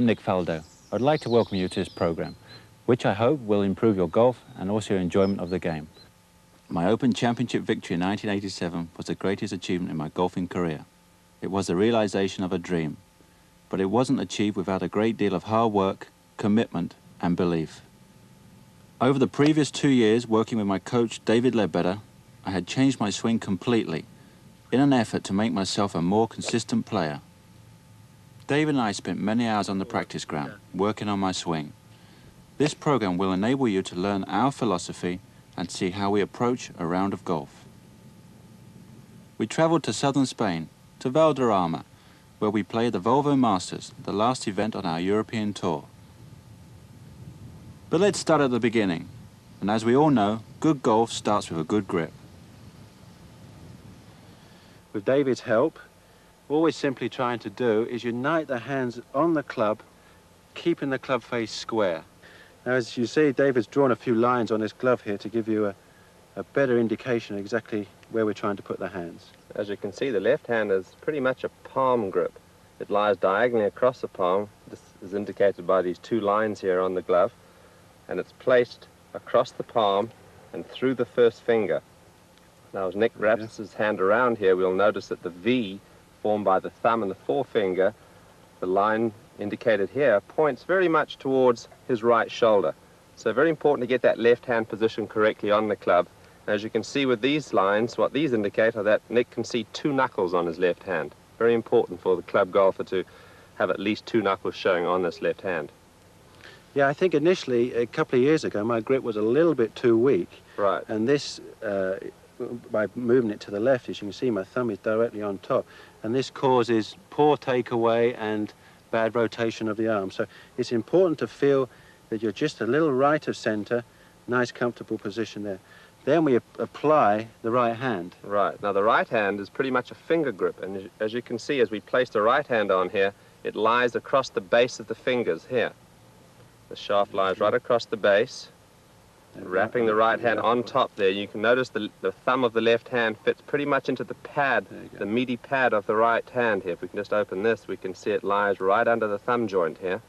I'm Nick Faldo. I'd like to welcome you to this program, which I hope will improve your golf and also your enjoyment of the game. My Open Championship victory in 1987 was the greatest achievement in my golfing career. It was the realization of a dream, but it wasn't achieved without a great deal of hard work, commitment and belief. Over the previous 2 years working with my coach David Ledbetter, I had changed my swing completely in an effort to make myself a more consistent player. David and I spent many hours on the practice ground working on my swing. This program will enable you to learn our philosophy and see how we approach a round of golf. We traveled to southern Spain, to Valderrama, where we played the Volvo Masters, the last event on our European tour. But let's start at the beginning. And as we all know, good golf starts with a good grip. With David's help, all we're simply trying to do is unite the hands on the club, keeping the club face square. Now, as you see, David's drawn a few lines on his glove here to give you a better indication of exactly where we're trying to put the hands. As you can see, the left hand is pretty much a palm grip. It lies diagonally across the palm. This is indicated by these two lines here on the glove, and it's placed across the palm and through the first finger. Now, as Nick wraps his hand around here, we'll notice that the V formed by the thumb and the forefinger, the line indicated here, points very much towards his right shoulder. So very important to get that left hand position correctly on the club. And as you can see with these lines, what these indicate are that Nick can see two knuckles on his left hand. Very important for the club golfer to have at least two knuckles showing on this left hand. Yeah, I think initially, a couple of years ago, my grip was a little bit too weak. Right. And this, by moving it to the left, as you can see, my thumb is directly on top. And this causes poor takeaway and bad rotation of the arm. So it's important to feel that you're just a little right of center, nice comfortable position there. Then we apply the right hand. Right. Now the right hand is pretty much a finger grip, and as you can see, as we place the right hand on here, it lies across the base of the fingers here. The shaft lies right across the base, wrapping the right hand on top there. You can notice the thumb of the left hand fits pretty much into the pad, the meaty pad of the right hand here. If we can just open this, we can see it lies right under the thumb joint here.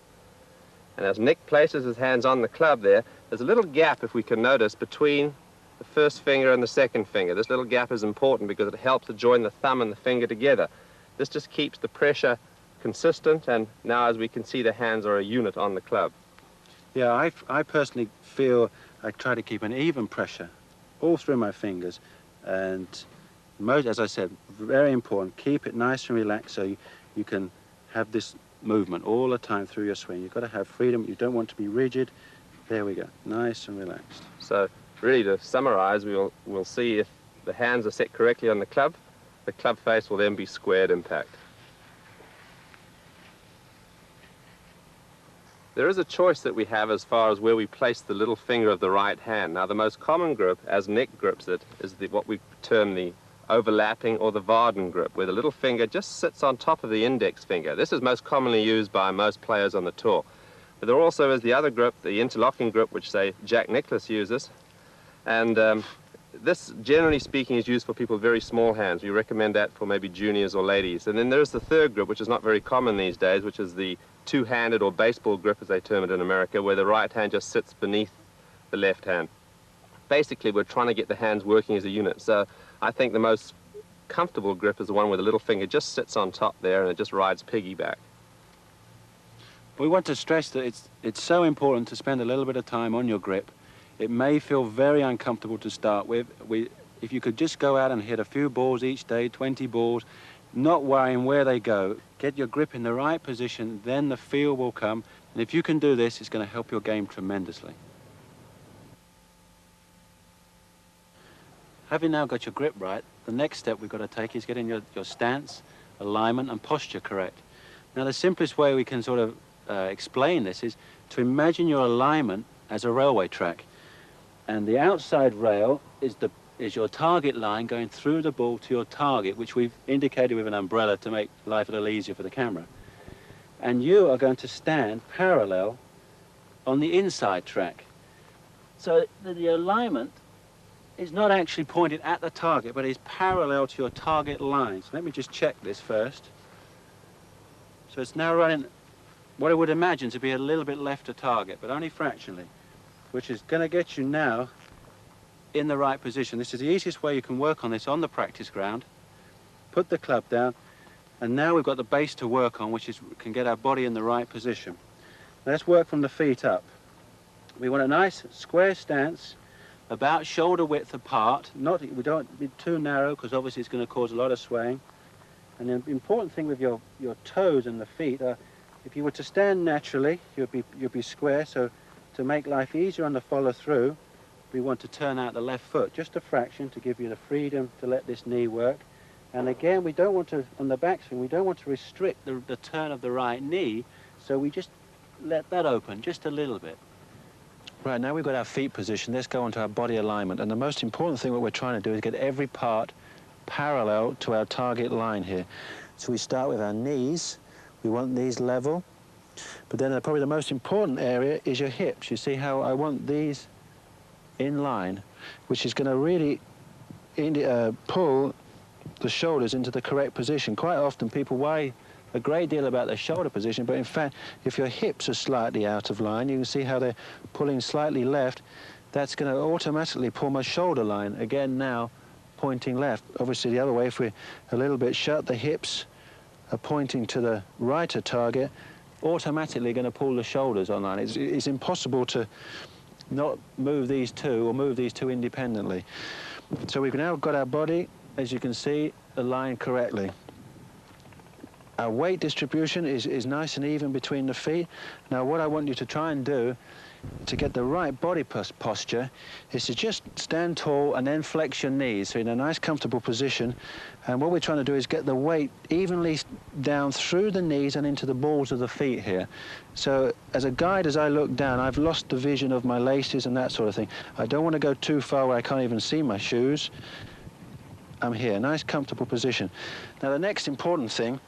And as Nick places his hands on the club there, there's a little gap, if we can notice, between the first finger and the second finger. This little gap is important because it helps to join the thumb and the finger together. This just keeps the pressure consistent, and now as we can see, the hands are a unit on the club. Yeah, I personally feel I try to keep an even pressure all through my fingers, and as I said, very important, keep it nice and relaxed so you can have this movement all the time through your swing. You've got to have freedom. You don't want to be rigid. There we go, nice and relaxed. So really, to summarize, we'll see if the hands are set correctly on the club face will then be squared impact. There is a choice that we have as far as where we place the little finger of the right hand. Now, the most common grip, as Nick grips it, is what we term the overlapping or the Varden grip, where the little finger just sits on top of the index finger. This is most commonly used by most players on the tour. But there also is the other grip, the interlocking grip, which, say, Jack Nicklaus uses. And this, generally speaking, is used for people with very small hands. We recommend that for maybe juniors or ladies. And then there's the third grip, which is not very common these days, which is the two-handed or baseball grip, as they term it in America, where the right hand just sits beneath the left hand. Basically, we're trying to get the hands working as a unit. So I think the most comfortable grip is the one where the little finger just sits on top there and it just rides piggyback. We want to stress that it's so important to spend a little bit of time on your grip. It may feel very uncomfortable to start with. If you could just go out and hit a few balls each day, 20 balls, not worrying where they go, get your grip in the right position, then the feel will come. And if you can do this, it's going to help your game tremendously. Having now got your grip right, the next step we've got to take is getting your stance, alignment and posture correct. Now, the simplest way we can sort of explain this is to imagine your alignment as a railway track. And the outside rail is your target line going through the ball to your target, which we've indicated with an umbrella to make life a little easier for the camera. And you are going to stand parallel on the inside track. So the alignment is not actually pointed at the target, but is parallel to your target line. So let me just check this first. So it's now running what I would imagine to be a little bit left to target, but only fractionally, which is going to get you now in the right position. This is the easiest way you can work on this on the practice ground. Put the club down, and now we've got the base to work on, which is can get our body in the right position. Let's work from the feet up. We want a nice square stance, about shoulder width apart. We don't be too narrow, because obviously it's going to cause a lot of swaying. And the important thing with your toes and the feet are, if you were to stand naturally, you'd be square. So to make life easier on the follow through, we want to turn out the left foot just a fraction to give you the freedom to let this knee work. And again, we don't want to, on the backswing, we don't want to restrict the turn of the right knee, so we just let that open just a little bit. Right, now we've got our feet positioned, let's go on to our body alignment. And the most important thing what we're trying to do is get every part parallel to our target line here. So we start with our knees, we want these level, but then probably the most important area is your hips. You see how I want these in line, which is going to really pull the shoulders into the correct position. Quite often people worry a great deal about their shoulder position, but in fact, if your hips are slightly out of line, you can see how they're pulling slightly left. That's going to automatically pull my shoulder line, again now pointing left. Obviously the other way, if we're a little bit shut, the hips are pointing to the right of target, automatically going to pull the shoulders online. It's impossible to not move these two or move these two independently. So we've now got our body, as you can see, aligned correctly. Our weight distribution is nice and even between the feet. Now what I want you to try and do to get the right body posture is to just stand tall and then flex your knees, so in a nice comfortable position. And what we're trying to do is get the weight evenly down through the knees and into the balls of the feet here. So as a guide, as I look down, I've lost the vision of my laces and that sort of thing. I don't want to go too far where I can't even see my shoes. I'm here, nice comfortable position. Now the next important thing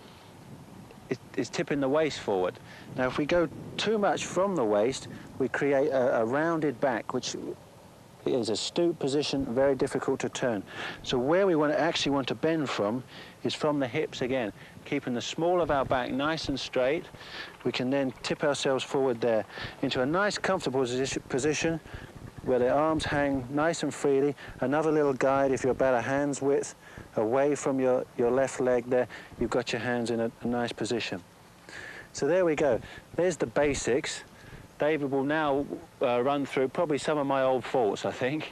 is tipping the waist forward. Now if we go too much from the waist, we create a rounded back, which is a stoop position, very difficult to turn. So where we actually want to bend from is from the hips again, keeping the small of our back nice and straight. We can then tip ourselves forward there into a nice comfortable position where the arms hang nice and freely. Another little guide, if you're about a hand's width away from your left leg there, you've got your hands in a nice position. So there we go. There's the basics. David will now run through probably some of my old faults, I think.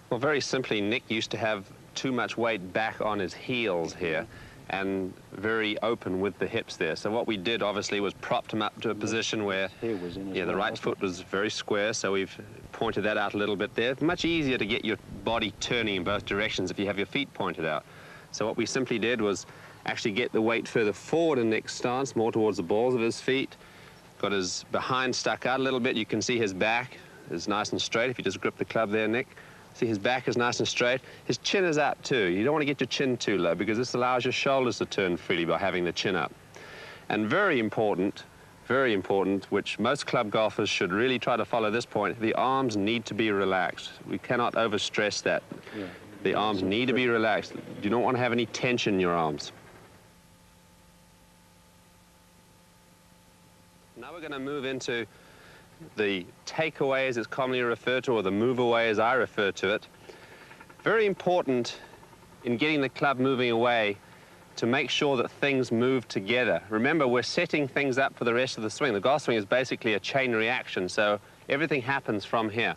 Well, very simply, Nick used to have too much weight back on his heels here and very open with the hips there. So what we did, obviously, was propped him up to a position where the right foot was very square, so we've pointed that out a little bit there. Much easier to get your body turning in both directions if you have your feet pointed out. So what we simply did was actually get the weight further forward in Nick's stance, more towards the balls of his feet. Got his behind stuck out a little bit. You can see his back is nice and straight. If you just grip the club there, Nick. See, his back is nice and straight. His chin is up too. You don't want to get your chin too low, because this allows your shoulders to turn freely by having the chin up. And very important, which most club golfers should really try to follow this point, the arms need to be relaxed. We cannot overstress that. Yeah. The arms need to be relaxed. You don't want to have any tension in your arms. Now we're going to move into the takeaway, as it's commonly referred to, or the move away as I refer to it. Very important in getting the club moving away to make sure that things move together. Remember, we're setting things up for the rest of the swing. The golf swing is basically a chain reaction, so everything happens from here.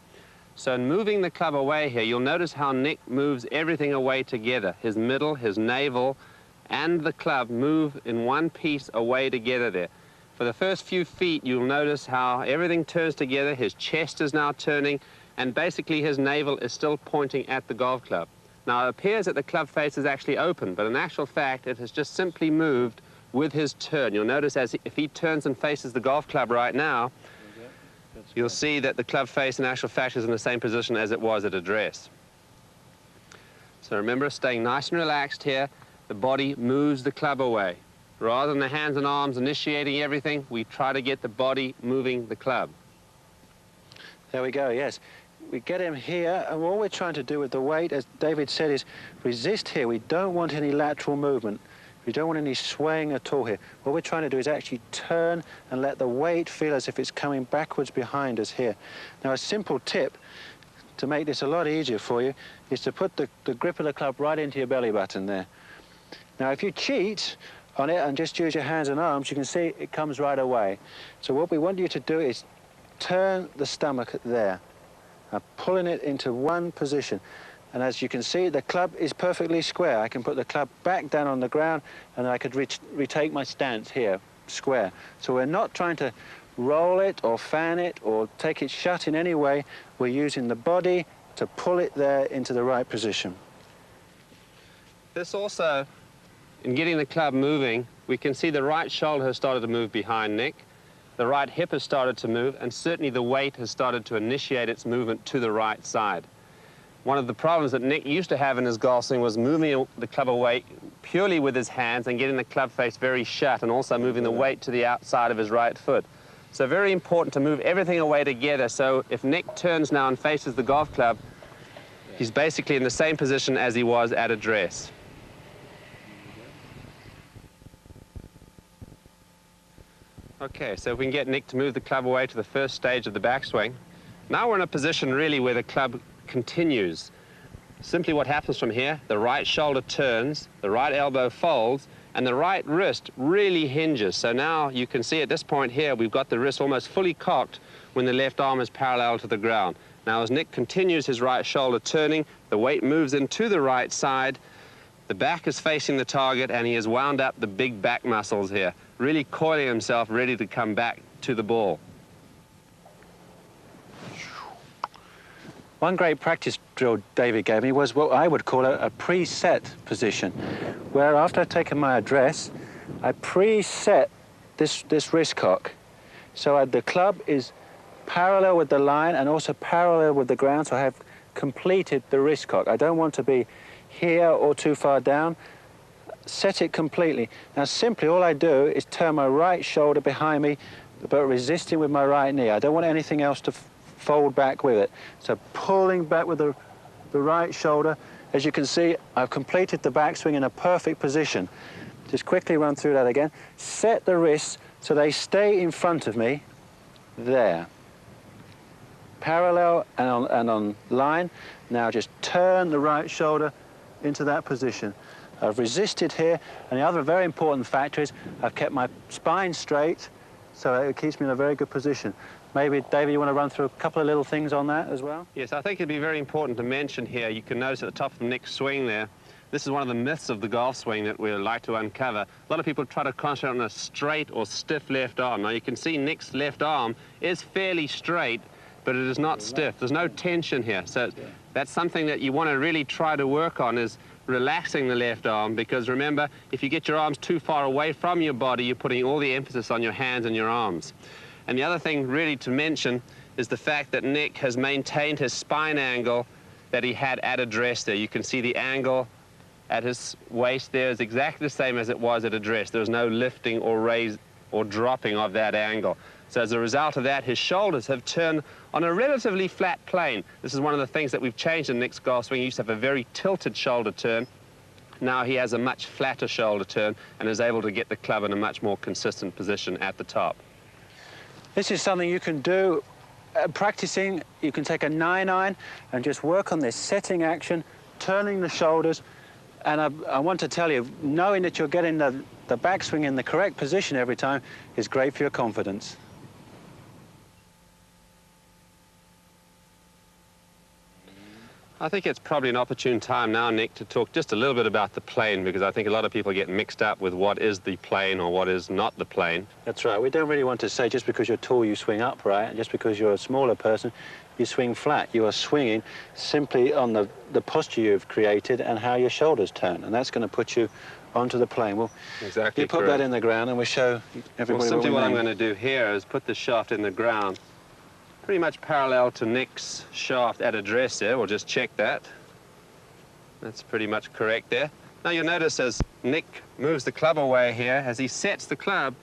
So in moving the club away here, you'll notice how Nick moves everything away together. His middle, his navel, and the club move in one piece away together there. For the first few feet, you'll notice how everything turns together. His chest is now turning, and basically his navel is still pointing at the golf club. Now, it appears that the club face is actually open, but in actual fact, it has just simply moved with his turn. You'll notice if he turns and faces the golf club right now, you'll see that the club face in actual fact is in the same position as it was at address. So remember, staying nice and relaxed here, the body moves the club away. Rather than the hands and arms initiating everything, we try to get the body moving the club. There we go, yes. We get him here, and all we're trying to do with the weight, as David said, is resist here. We don't want any lateral movement. You don't want any swaying at all here. What we're trying to do is actually turn and let the weight feel as if it's coming backwards behind us here. Now, a simple tip to make this a lot easier for you is to put the grip of the club right into your belly button there. Now, if you cheat on it and just use your hands and arms, you can see it comes right away. So what we want you to do is turn the stomach there, pulling it into one position. And as you can see, the club is perfectly square. I can put the club back down on the ground and I could retake my stance here, square. So we're not trying to roll it or fan it or take it shut in any way. We're using the body to pull it there into the right position. This also, in getting the club moving, we can see the right shoulder has started to move behind Nick, the right hip has started to move, and certainly the weight has started to initiate its movement to the right side. One of the problems that Nick used to have in his golf swing was moving the club away purely with his hands and getting the club face very shut, and also moving the weight to the outside of his right foot. So very important to move everything away together, so if Nick turns now and faces the golf club, he's basically in the same position as he was at address. Okay, so if we can get Nick to move the club away to the first stage of the backswing. Now we're in a position really where the club continues. Simply what happens from here, the right shoulder turns, the right elbow folds, and the right wrist really hinges. So now you can see at this point here, we've got the wrist almost fully cocked when the left arm is parallel to the ground. Now as Nick continues his right shoulder turning, the weight moves into the right side, the back is facing the target, and he has wound up the big back muscles here, really coiling himself, ready to come back to the ball. One great practice drill David gave me was what I would call a preset position, where after I've taken my address, I preset this wrist cock. So the club is parallel with the line and also parallel with the ground, so I have completed the wrist cock. I don't want to be here or too far down. Set it completely. Now simply all I do is turn my right shoulder behind me, but resisting with my right knee. I don't want anything else to fold back with it. So pulling back with the right shoulder. As you can see, I've completed the backswing in a perfect position. Just quickly run through that again. Set the wrists so they stay in front of me, there. Parallel and on line. Now just turn the right shoulder into that position. I've resisted here, and the other very important factor is I've kept my spine straight, so it keeps me in a very good position. Maybe, David, you want to run through a couple of little things on that as well? Yes, I think it'd be very important to mention here, you can notice at the top of Nick's swing there, this is one of the myths of the golf swing that we'd like to uncover. A lot of people try to concentrate on a straight or stiff left arm. Now you can see Nick's left arm is fairly straight, but it is not stiff. There's no tension here. So that's something that you want to really try to work on, is relaxing the left arm, because remember, if you get your arms too far away from your body, you're putting all the emphasis on your hands and your arms. And the other thing really to mention is the fact that Nick has maintained his spine angle that he had at address there. You can see the angle at his waist there is exactly the same as it was at address. There was no lifting or raise or dropping of that angle. So as a result of that, his shoulders have turned on a relatively flat plane. This is one of the things that we've changed in Nick's golf swing. He used to have a very tilted shoulder turn. Now he has a much flatter shoulder turn and is able to get the club in a much more consistent position at the top. This is something you can do practicing. You can take a 9-iron and just work on this setting action, turning the shoulders. And I want to tell you, knowing that you're getting the backswing in the correct position every time is great for your confidence. I think it's probably an opportune time now, Nick, to talk just a little bit about the plane, because I think a lot of people get mixed up with what is the plane or what is not the plane. That's right. We don't really want to say just because you're tall you swing upright, and just because you're a smaller person you swing flat. You are swinging simply on the posture you've created and how your shoulders turn, and that's going to put you onto the plane. Well, exactly. You put that in the ground and we'll show everybody. Well, simply what I'm mean. going to do here is put the shaft in the ground pretty much parallel to Nick's shaft at address there. We'll just check that. That's pretty much correct there. Now you'll notice as Nick moves the club away here, as he sets the club,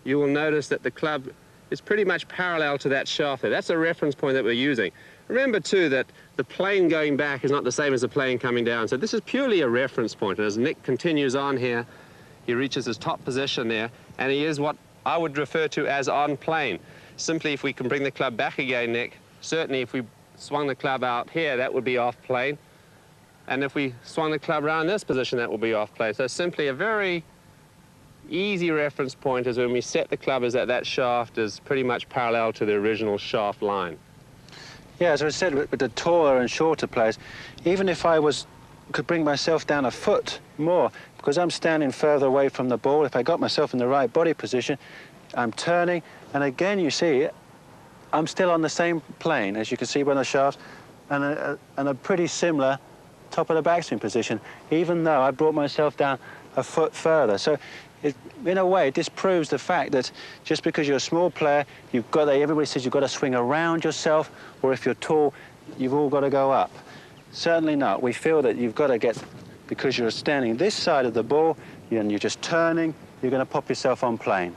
you will notice that the club is pretty much parallel to that shaft there. That's a reference point that we're using. Remember too that the plane going back is not the same as the plane coming down, so this is purely a reference point. And as Nick continues on here, he reaches his top position there, and he is what I would refer to as on plane. Simply, if we can bring the club back again, Nick, certainly if we swung the club out here, that would be off plane. And if we swung the club around this position, that will be off plane. So simply a very easy reference point is when we set the club is that shaft is pretty much parallel to the original shaft line. Yeah, as I said, with the taller and shorter players, even if I could bring myself down a foot more, because I'm standing further away from the ball, if I got myself in the right body position, I'm turning, and again, you see, I'm still on the same plane, as you can see by the shaft, and a pretty similar top of the backswing position, even though I brought myself down a foot further. So, in a way, it disproves the fact that just because you're a small player, everybody says you've got to swing around yourself, or if you're tall, you've all got to go up. Certainly not. We feel that you've got to get, because you're standing this side of the ball, and you're just turning, you're going to pop yourself on plane.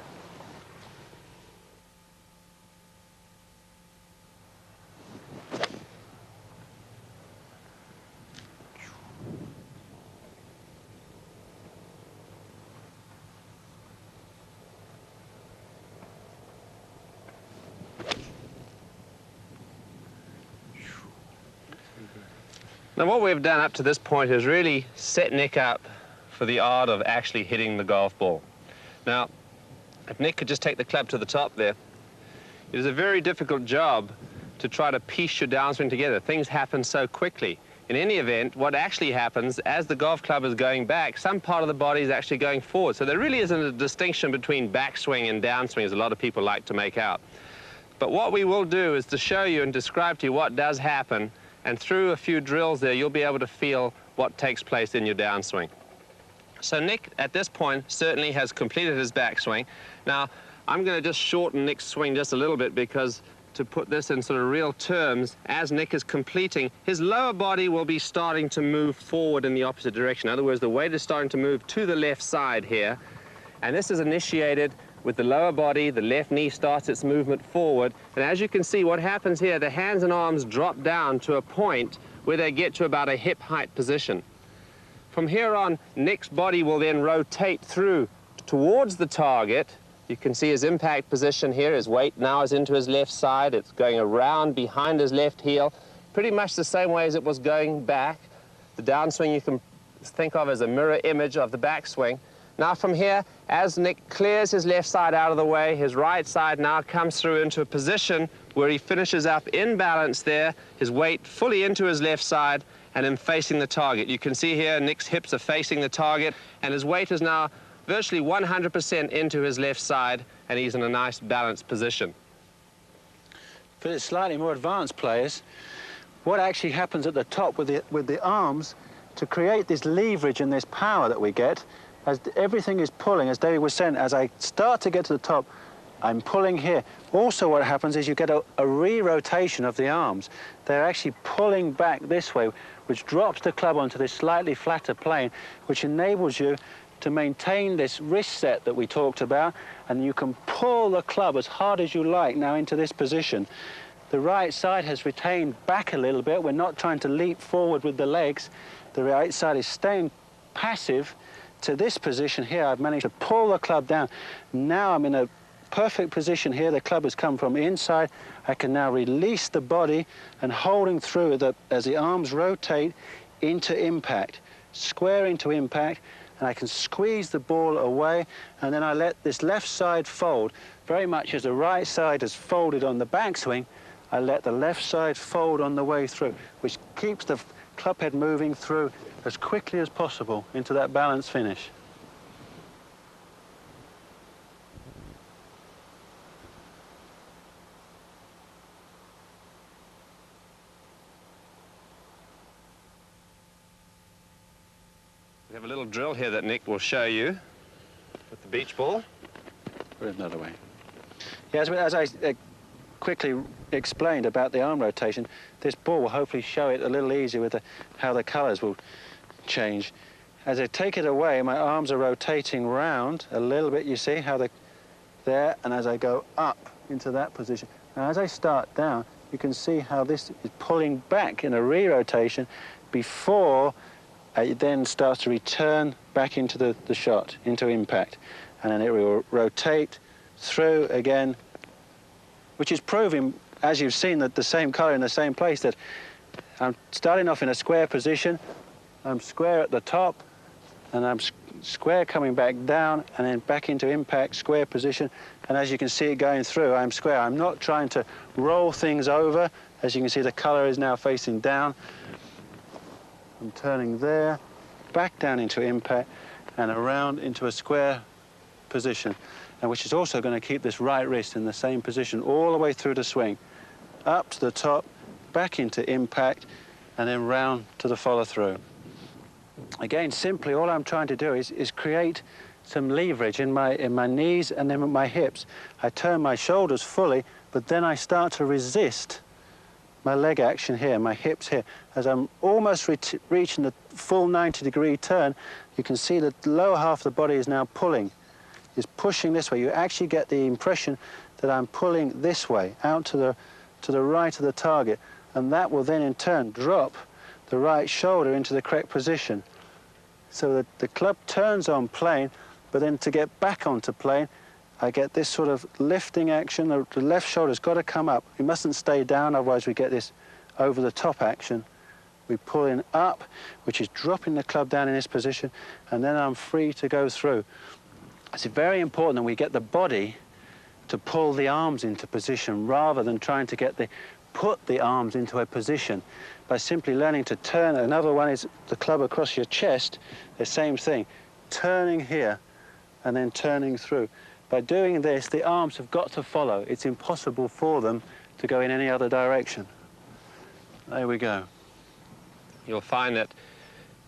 Now what we've done up to this point is really set Nick up for the art of actually hitting the golf ball. Now, if Nick could just take the club to the top there, it is a very difficult job to try to piece your downswing together. Things happen so quickly. In any event, what actually happens, as the golf club is going back, some part of the body is actually going forward. So there really isn't a distinction between backswing and downswing, as a lot of people like to make out. But what we will do is to show you and describe to you what does happen, and through a few drills there, you'll be able to feel what takes place in your downswing. So Nick, at this point, certainly has completed his backswing. Now, I'm going to just shorten Nick's swing just a little bit, because to put this in sort of real terms, as Nick is completing, his lower body will be starting to move forward in the opposite direction. In other words, the weight is starting to move to the left side here, and this is initiated with the lower body. The left knee starts its movement forward, and as you can see, what happens here, the hands and arms drop down to a point where they get to about a hip height position. From here on, Nick's body will then rotate through towards the target. You can see his impact position here. His weight now is into his left side. It's going around behind his left heel, pretty much the same way as it was going back. The downswing you can think of as a mirror image of the backswing. Now from here, as Nick clears his left side out of the way, his right side now comes through into a position where he finishes up in balance there, his weight fully into his left side and him facing the target. You can see here Nick's hips are facing the target, and his weight is now virtually 100% into his left side, and he's in a nice balanced position. For the slightly more advanced players, what actually happens at the top with the arms to create this leverage and this power that we get, as everything is pulling, as David was saying, as I start to get to the top, I'm pulling here. Also what happens is you get a re-rotation of the arms. They're actually pulling back this way, which drops the club onto this slightly flatter plane, which enables you to maintain this wrist set that we talked about, and you can pull the club as hard as you like now into this position. The right side has retained back a little bit. We're not trying to leap forward with the legs. The right side is staying passive to this position here. I've managed to pull the club down. Now I'm in a perfect position here. The club has come from inside. I can now release the body and holding through as the arms rotate into impact, square into impact, and I can squeeze the ball away, and then I let this left side fold. Very much as the right side has folded on the backswing, I let the left side fold on the way through, which keeps the club head moving through as quickly as possible into that balanced finish. We have a little drill here that Nick will show you with the beach ball. Put it another way. Yeah, as I quickly explained about the arm rotation, this ball will hopefully show it a little easier with how the colours will change. As I take it away, my arms are rotating round a little bit, you see how there, and as I go up into that position. Now, as I start down, you can see how this is pulling back in a re-rotation before it then starts to return back into the shot, into impact. And then it will rotate through again, which is proving, as you've seen, that the same colour in the same place, that I'm starting off in a square position, I'm square at the top, and I'm square coming back down, and then back into impact, square position. And as you can see it going through, I'm square. I'm not trying to roll things over. As you can see, the colour is now facing down. I'm turning there, back down into impact, and around into a square position, and which is also going to keep this right wrist in the same position all the way through the swing. Up to the top, back into impact, and then round to the follow-through. Again, simply, all I'm trying to do is create some leverage in my knees and then my hips. I turn my shoulders fully, but then I start to resist my leg action here, my hips here. As I'm almost reaching the full 90-degree turn, you can see that the lower half of the body is now pulling, is pushing this way. You actually get the impression that I'm pulling this way, out to the right of the target, and that will then in turn drop the right shoulder into the correct position. So that the club turns on plane, but then to get back onto plane, I get this sort of lifting action. The left shoulder's got to come up. It mustn't stay down, otherwise we get this over the top action. We pull in up, which is dropping the club down in this position, and then I'm free to go through. It's very important that we get the body to pull the arms into position rather than trying to put the arms into a position by simply learning to turn. Another one is the club across your chest, the same thing, turning here and then turning through. By doing this, the arms have got to follow. It's impossible for them to go in any other direction. There we go. You'll find that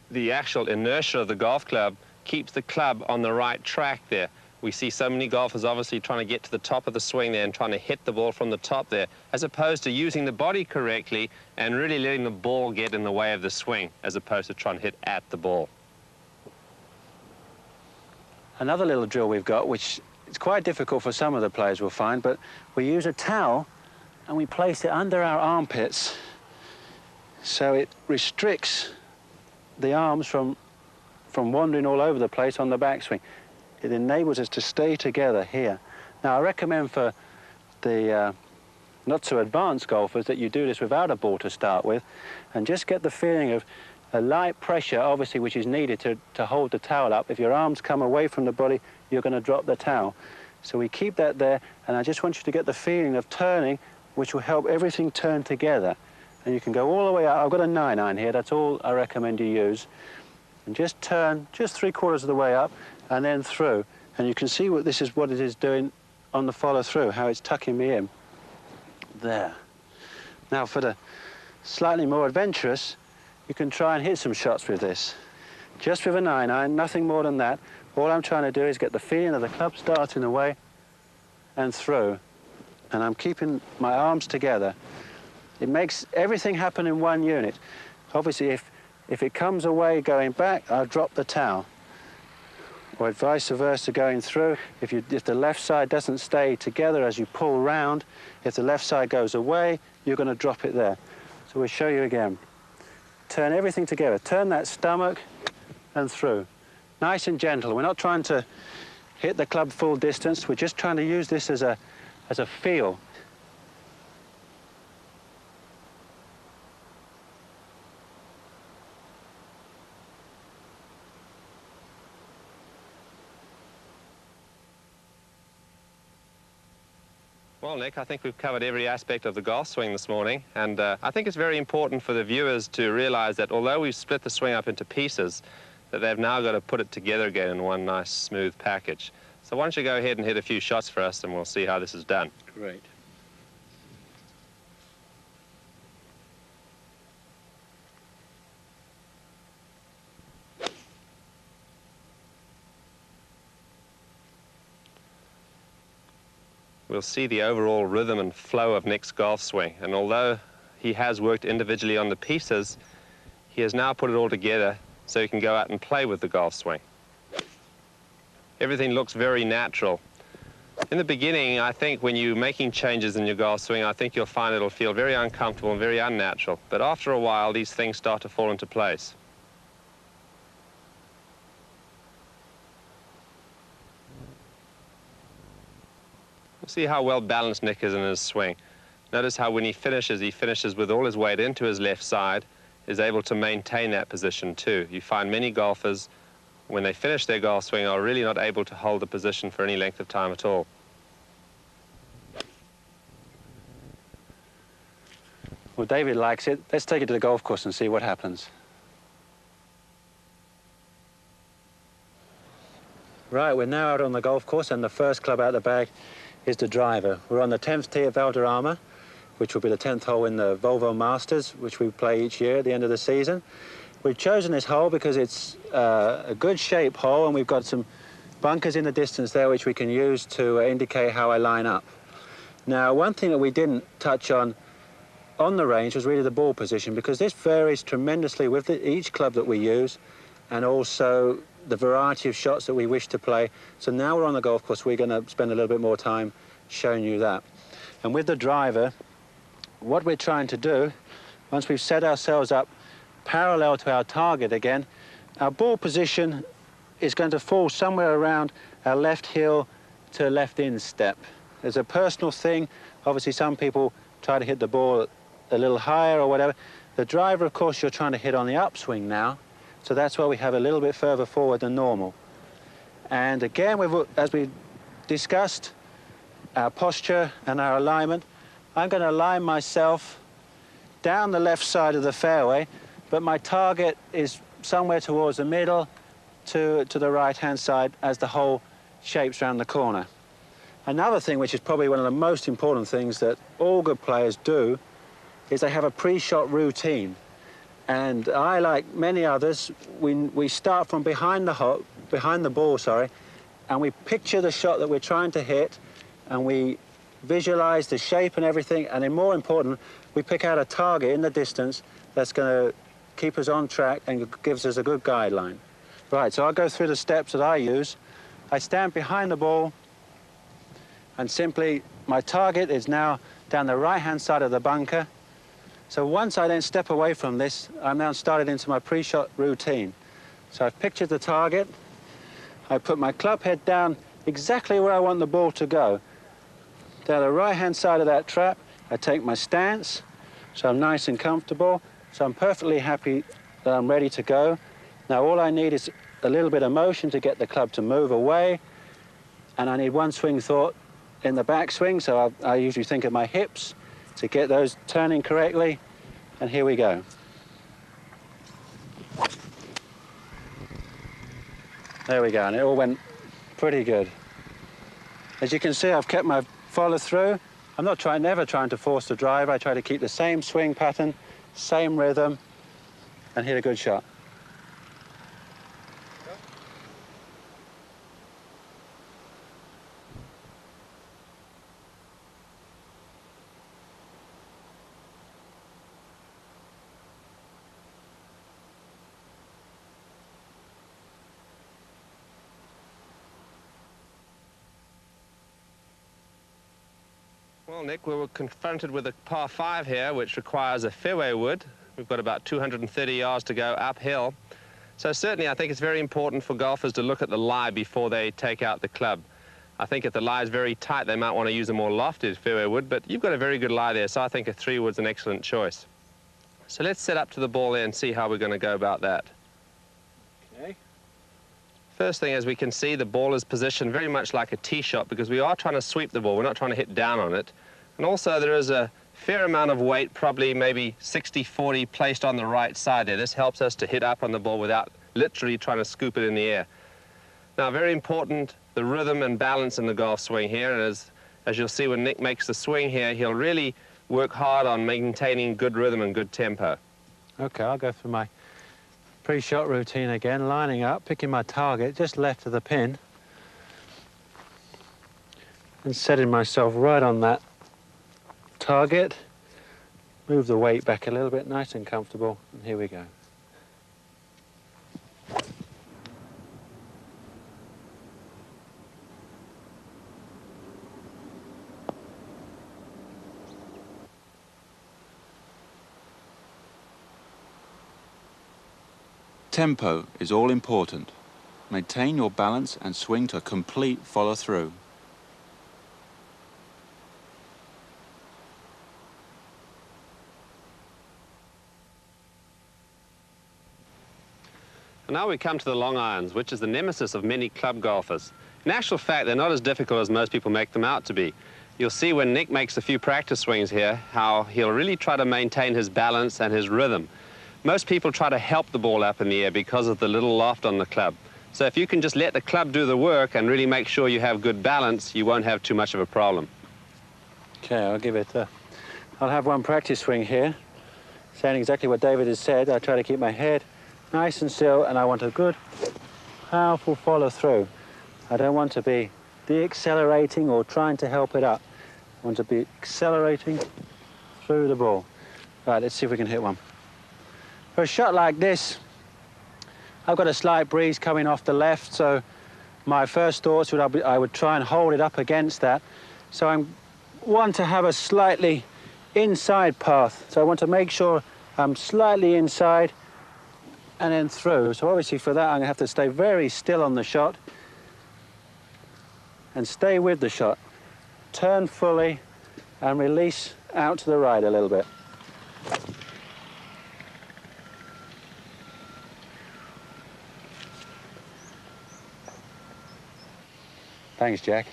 the actual inertia of the golf club keeps the club on the right track there. We see so many golfers obviously trying to get to the top of the swing there and trying to hit the ball from the top there, as opposed to using the body correctly and really letting the ball get in the way of the swing, as opposed to trying to hit at the ball. Another little drill we've got, which is quite difficult for some of the players, we'll find, but we use a towel and we place it under our armpits so it restricts the arms from wandering all over the place on the backswing. It enables us to stay together here. Now, I recommend for the not so advanced golfers that you do this without a ball to start with, and just get the feeling of a light pressure, obviously, which is needed to hold the towel up. If your arms come away from the body, you're going to drop the towel. So we keep that there, and I just want you to get the feeling of turning, which will help everything turn together. And you can go all the way out. I've got a 9-iron here. That's all I recommend you use. And just turn just 3/4 of the way up and then through. And you can see what it is doing on the follow through, how it's tucking me in. There. Now for the slightly more adventurous, you can try and hit some shots with this. Just with a 9-iron, nothing more than that. All I'm trying to do is get the feeling of the club starting away and through. And I'm keeping my arms together. It makes everything happen in one unit. Obviously, if it comes away going back, I'll drop the towel. Or vice versa going through. If the left side doesn't stay together as you pull round, if the left side goes away, you're going to drop it there. So we'll show you again. Turn everything together. Turn that stomach and through. Nice and gentle. We're not trying to hit the club full distance. We're just trying to use this as a feel. Well, Nick, I think we've covered every aspect of the golf swing this morning, and I think it's very important for the viewers to realize that although we've split the swing up into pieces, that they've now got to put it together again in one nice smooth package. So why don't you go ahead and hit a few shots for us, and we'll see how this is done. Great. We'll see the overall rhythm and flow of Nick's golf swing, and although he has worked individually on the pieces, he has now put it all together so he can go out and play with the golf swing. Everything looks very natural. In the beginning, I think when you're making changes in your golf swing, I think you'll find it'll feel very uncomfortable and very unnatural, but after a while these things start to fall into place. See how well balanced Nick is in his swing. Notice how when he finishes with all his weight into his left side, is able to maintain that position too. You find many golfers, when they finish their golf swing, are really not able to hold the position for any length of time at all. Well, David likes it. Let's take it to the golf course and see what happens. Right, we're now out on the golf course, and the first club out of the bag is the driver. We're on the 10th tee at Valderrama, which will be the 10th hole in the Volvo Masters, which we play each year at the end of the season. We've chosen this hole because it's a good shape hole, and we've got some bunkers in the distance there which we can use to indicate how I line up. Now, one thing that we didn't touch on the range was really the ball position, because this varies tremendously with each club that we use, and also the variety of shots that we wish to play. So now we're on the golf course, we're going to spend a little bit more time showing you that. And with the driver, what we're trying to do, once we've set ourselves up parallel to our target again, our ball position is going to fall somewhere around our left heel to left instep. There's a personal thing. Obviously, some people try to hit the ball a little higher or whatever. The driver, of course, you're trying to hit on the upswing now, so that's why we have a little bit further forward than normal. And again, as we discussed, our posture and our alignment, I'm going to align myself down the left side of the fairway, but my target is somewhere towards the middle to the right-hand side as the hole shapes around the corner. Another thing, which is probably one of the most important things that all good players do, is they have a pre-shot routine. And I, like many others, we start from behind the ball, and we picture the shot that we're trying to hit, and we visualize the shape and everything, and then more important, we pick out a target in the distance that's going to keep us on track and gives us a good guideline. Right, so I'll go through the steps that I use. I stand behind the ball, and simply my target is now down the right-hand side of the bunker. So once I then step away from this, I'm now started into my pre-shot routine. So I've pictured the target, I put my club head down exactly where I want the ball to go. Down the right-hand side of that trap, I take my stance, so I'm nice and comfortable, so I'm perfectly happy that I'm ready to go. Now all I need is a little bit of motion to get the club to move away, and I need one swing thought in the backswing, so I usually think of my hips to get those turning correctly, and here we go. There we go, and it all went pretty good. As you can see, I've kept my follow through. I'm never trying to force the drive. I try to keep the same swing pattern, same rhythm, and hit a good shot. Well, Nick, we were confronted with a par 5 here, which requires a fairway wood. We've got about 230 yards to go uphill. So certainly I think it's very important for golfers to look at the lie before they take out the club. I think if the lie is very tight, they might want to use a more lofted fairway wood, but you've got a very good lie there, so I think a 3 wood's an excellent choice. So let's set up to the ball there and see how we're going to go about that. Okay. First thing, as we can see, the ball is positioned very much like a tee shot, because we are trying to sweep the ball. We're not trying to hit down on it. And also there is a fair amount of weight, probably maybe 60-40, placed on the right side there. This helps us to hit up on the ball without literally trying to scoop it in the air. Now, very important, the rhythm and balance in the golf swing here. And as you'll see when Nick makes the swing here, he'll really work hard on maintaining good rhythm and good tempo. Okay, I'll go through my pre-shot routine again, lining up, picking my target just left of the pin, and setting myself right on that target. Move the weight back a little bit, nice and comfortable, and here we go. Tempo is all important. Maintain your balance and swing to a complete follow-through. And now we come to the long irons, which is the nemesis of many club golfers. In actual fact, they're not as difficult as most people make them out to be. You'll see when Nick makes a few practice swings here, how he'll really try to maintain his balance and his rhythm. Most people try to help the ball up in the air because of the little loft on the club. So if you can just let the club do the work and really make sure you have good balance, you won't have too much of a problem. Okay, I'll have one practice swing here, saying exactly what David has said. I try to keep my head nice and still, and I want a good, powerful follow through. I don't want to be deaccelerating or trying to help it up. I want to be accelerating through the ball. Right, let's see if we can hit one. For a shot like this, I've got a slight breeze coming off the left, so my first thoughts would I would try and hold it up against that. So I want to have a slightly inside path. So I want to make sure I'm slightly inside and then through. So obviously for that, I'm going to have to stay very still on the shot and stay with the shot. Turn fully and release out to the right a little bit. Thanks, Jack.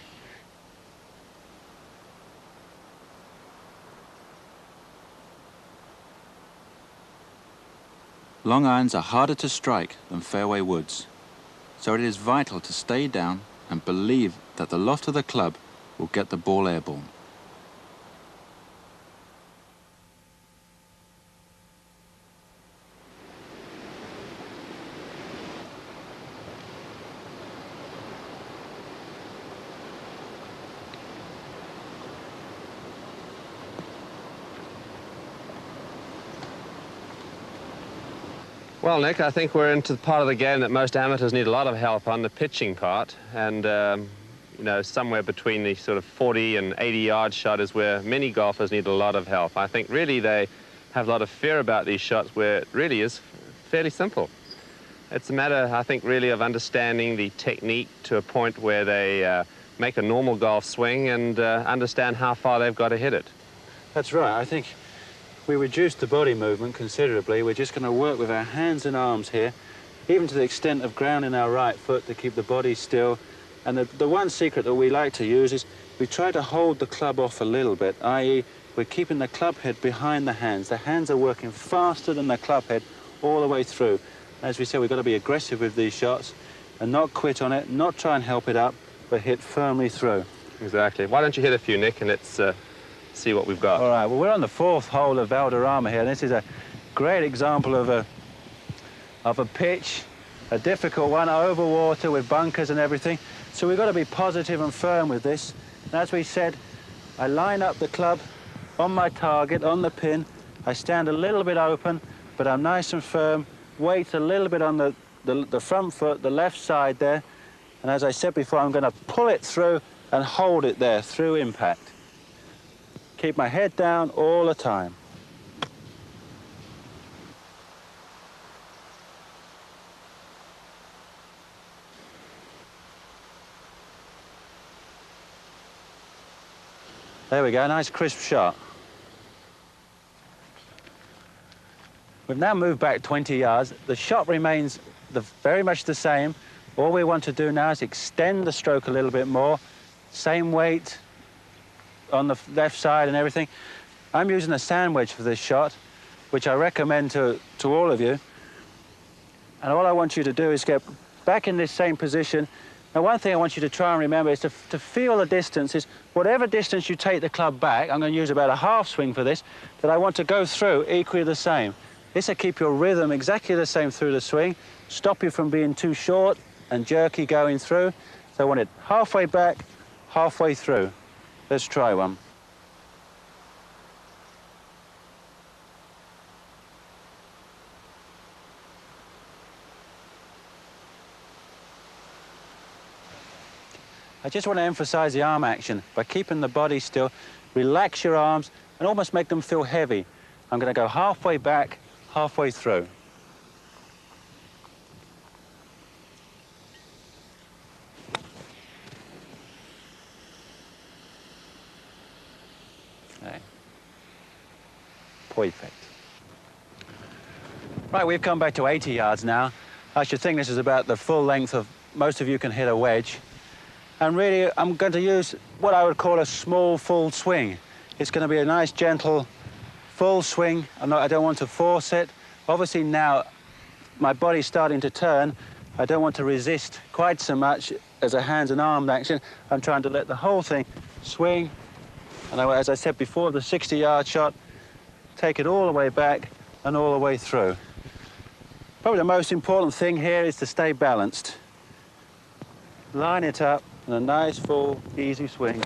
Long irons are harder to strike than fairway woods, so it is vital to stay down and believe that the loft of the club will get the ball airborne. Well, Nick, I think we're into the part of the game that most amateurs need a lot of help on, the pitching part. And, you know, somewhere between the sort of 40 and 80-yard shot is where many golfers need a lot of help. I think really they have a lot of fear about these shots where it really is fairly simple. It's a matter, I think, really of understanding the technique to a point where they make a normal golf swing and understand how far they've got to hit it. That's right. I think we reduced the body movement considerably. We're just going to work with our hands and arms here, even to the extent of grounding our right foot to keep the body still. And the one secret that we like to use is we try to hold the club off a little bit, i.e. we're keeping the club head behind the hands. The hands are working faster than the club head all the way through. As we said, we've got to be aggressive with these shots and not quit on it, not try and help it up, but hit firmly through. Exactly. Why don't you hit a few, Nick, and let's see what we've got. All right, well, we're on the fourth hole of Valderrama here, and this is a great example of a pitch, a difficult one, over water with bunkers and everything. So we've got to be positive and firm with this. And as we said, I line up the club on my target, on the pin. I stand a little bit open, but I'm nice and firm. Weight a little bit on the front foot, the left side there. And as I said before, I'm going to pull it through and hold it there through impact. Keep my head down all the time. There we go, nice crisp shot. We've now moved back 20 yards. The shot remains very much the same. All we want to do now is extend the stroke a little bit more. Same weight on the left side and everything. I'm using a sand wedge for this shot, which I recommend to all of you. And all I want you to do is get back in this same position. Now, one thing I want you to try and remember is to feel the distance. Is whatever distance you take the club back, I'm going to use about a half swing for this, that I want to go through equally the same. This will keep your rhythm exactly the same through the swing, stop you from being too short and jerky going through. So I want it halfway back, halfway through. Let's try one. I just want to emphasize the arm action by keeping the body still. Relax your arms and almost make them feel heavy. I'm going to go halfway back, halfway through. Okay. Perfect. Right, we've come back to 80 yards now. I should think this is about the full length of most of you can hit a wedge. And really, I'm going to use what I would call a small full swing. It's going to be a nice, gentle, full swing. I don't want to force it. Obviously now, my body's starting to turn. I don't want to resist quite so much as a hands and arm action. I'm trying to let the whole thing swing. And as I said before, the 60-yard shot, take it all the way back and all the way through. Probably the most important thing here is to stay balanced. Line it up in a nice, full, easy swing.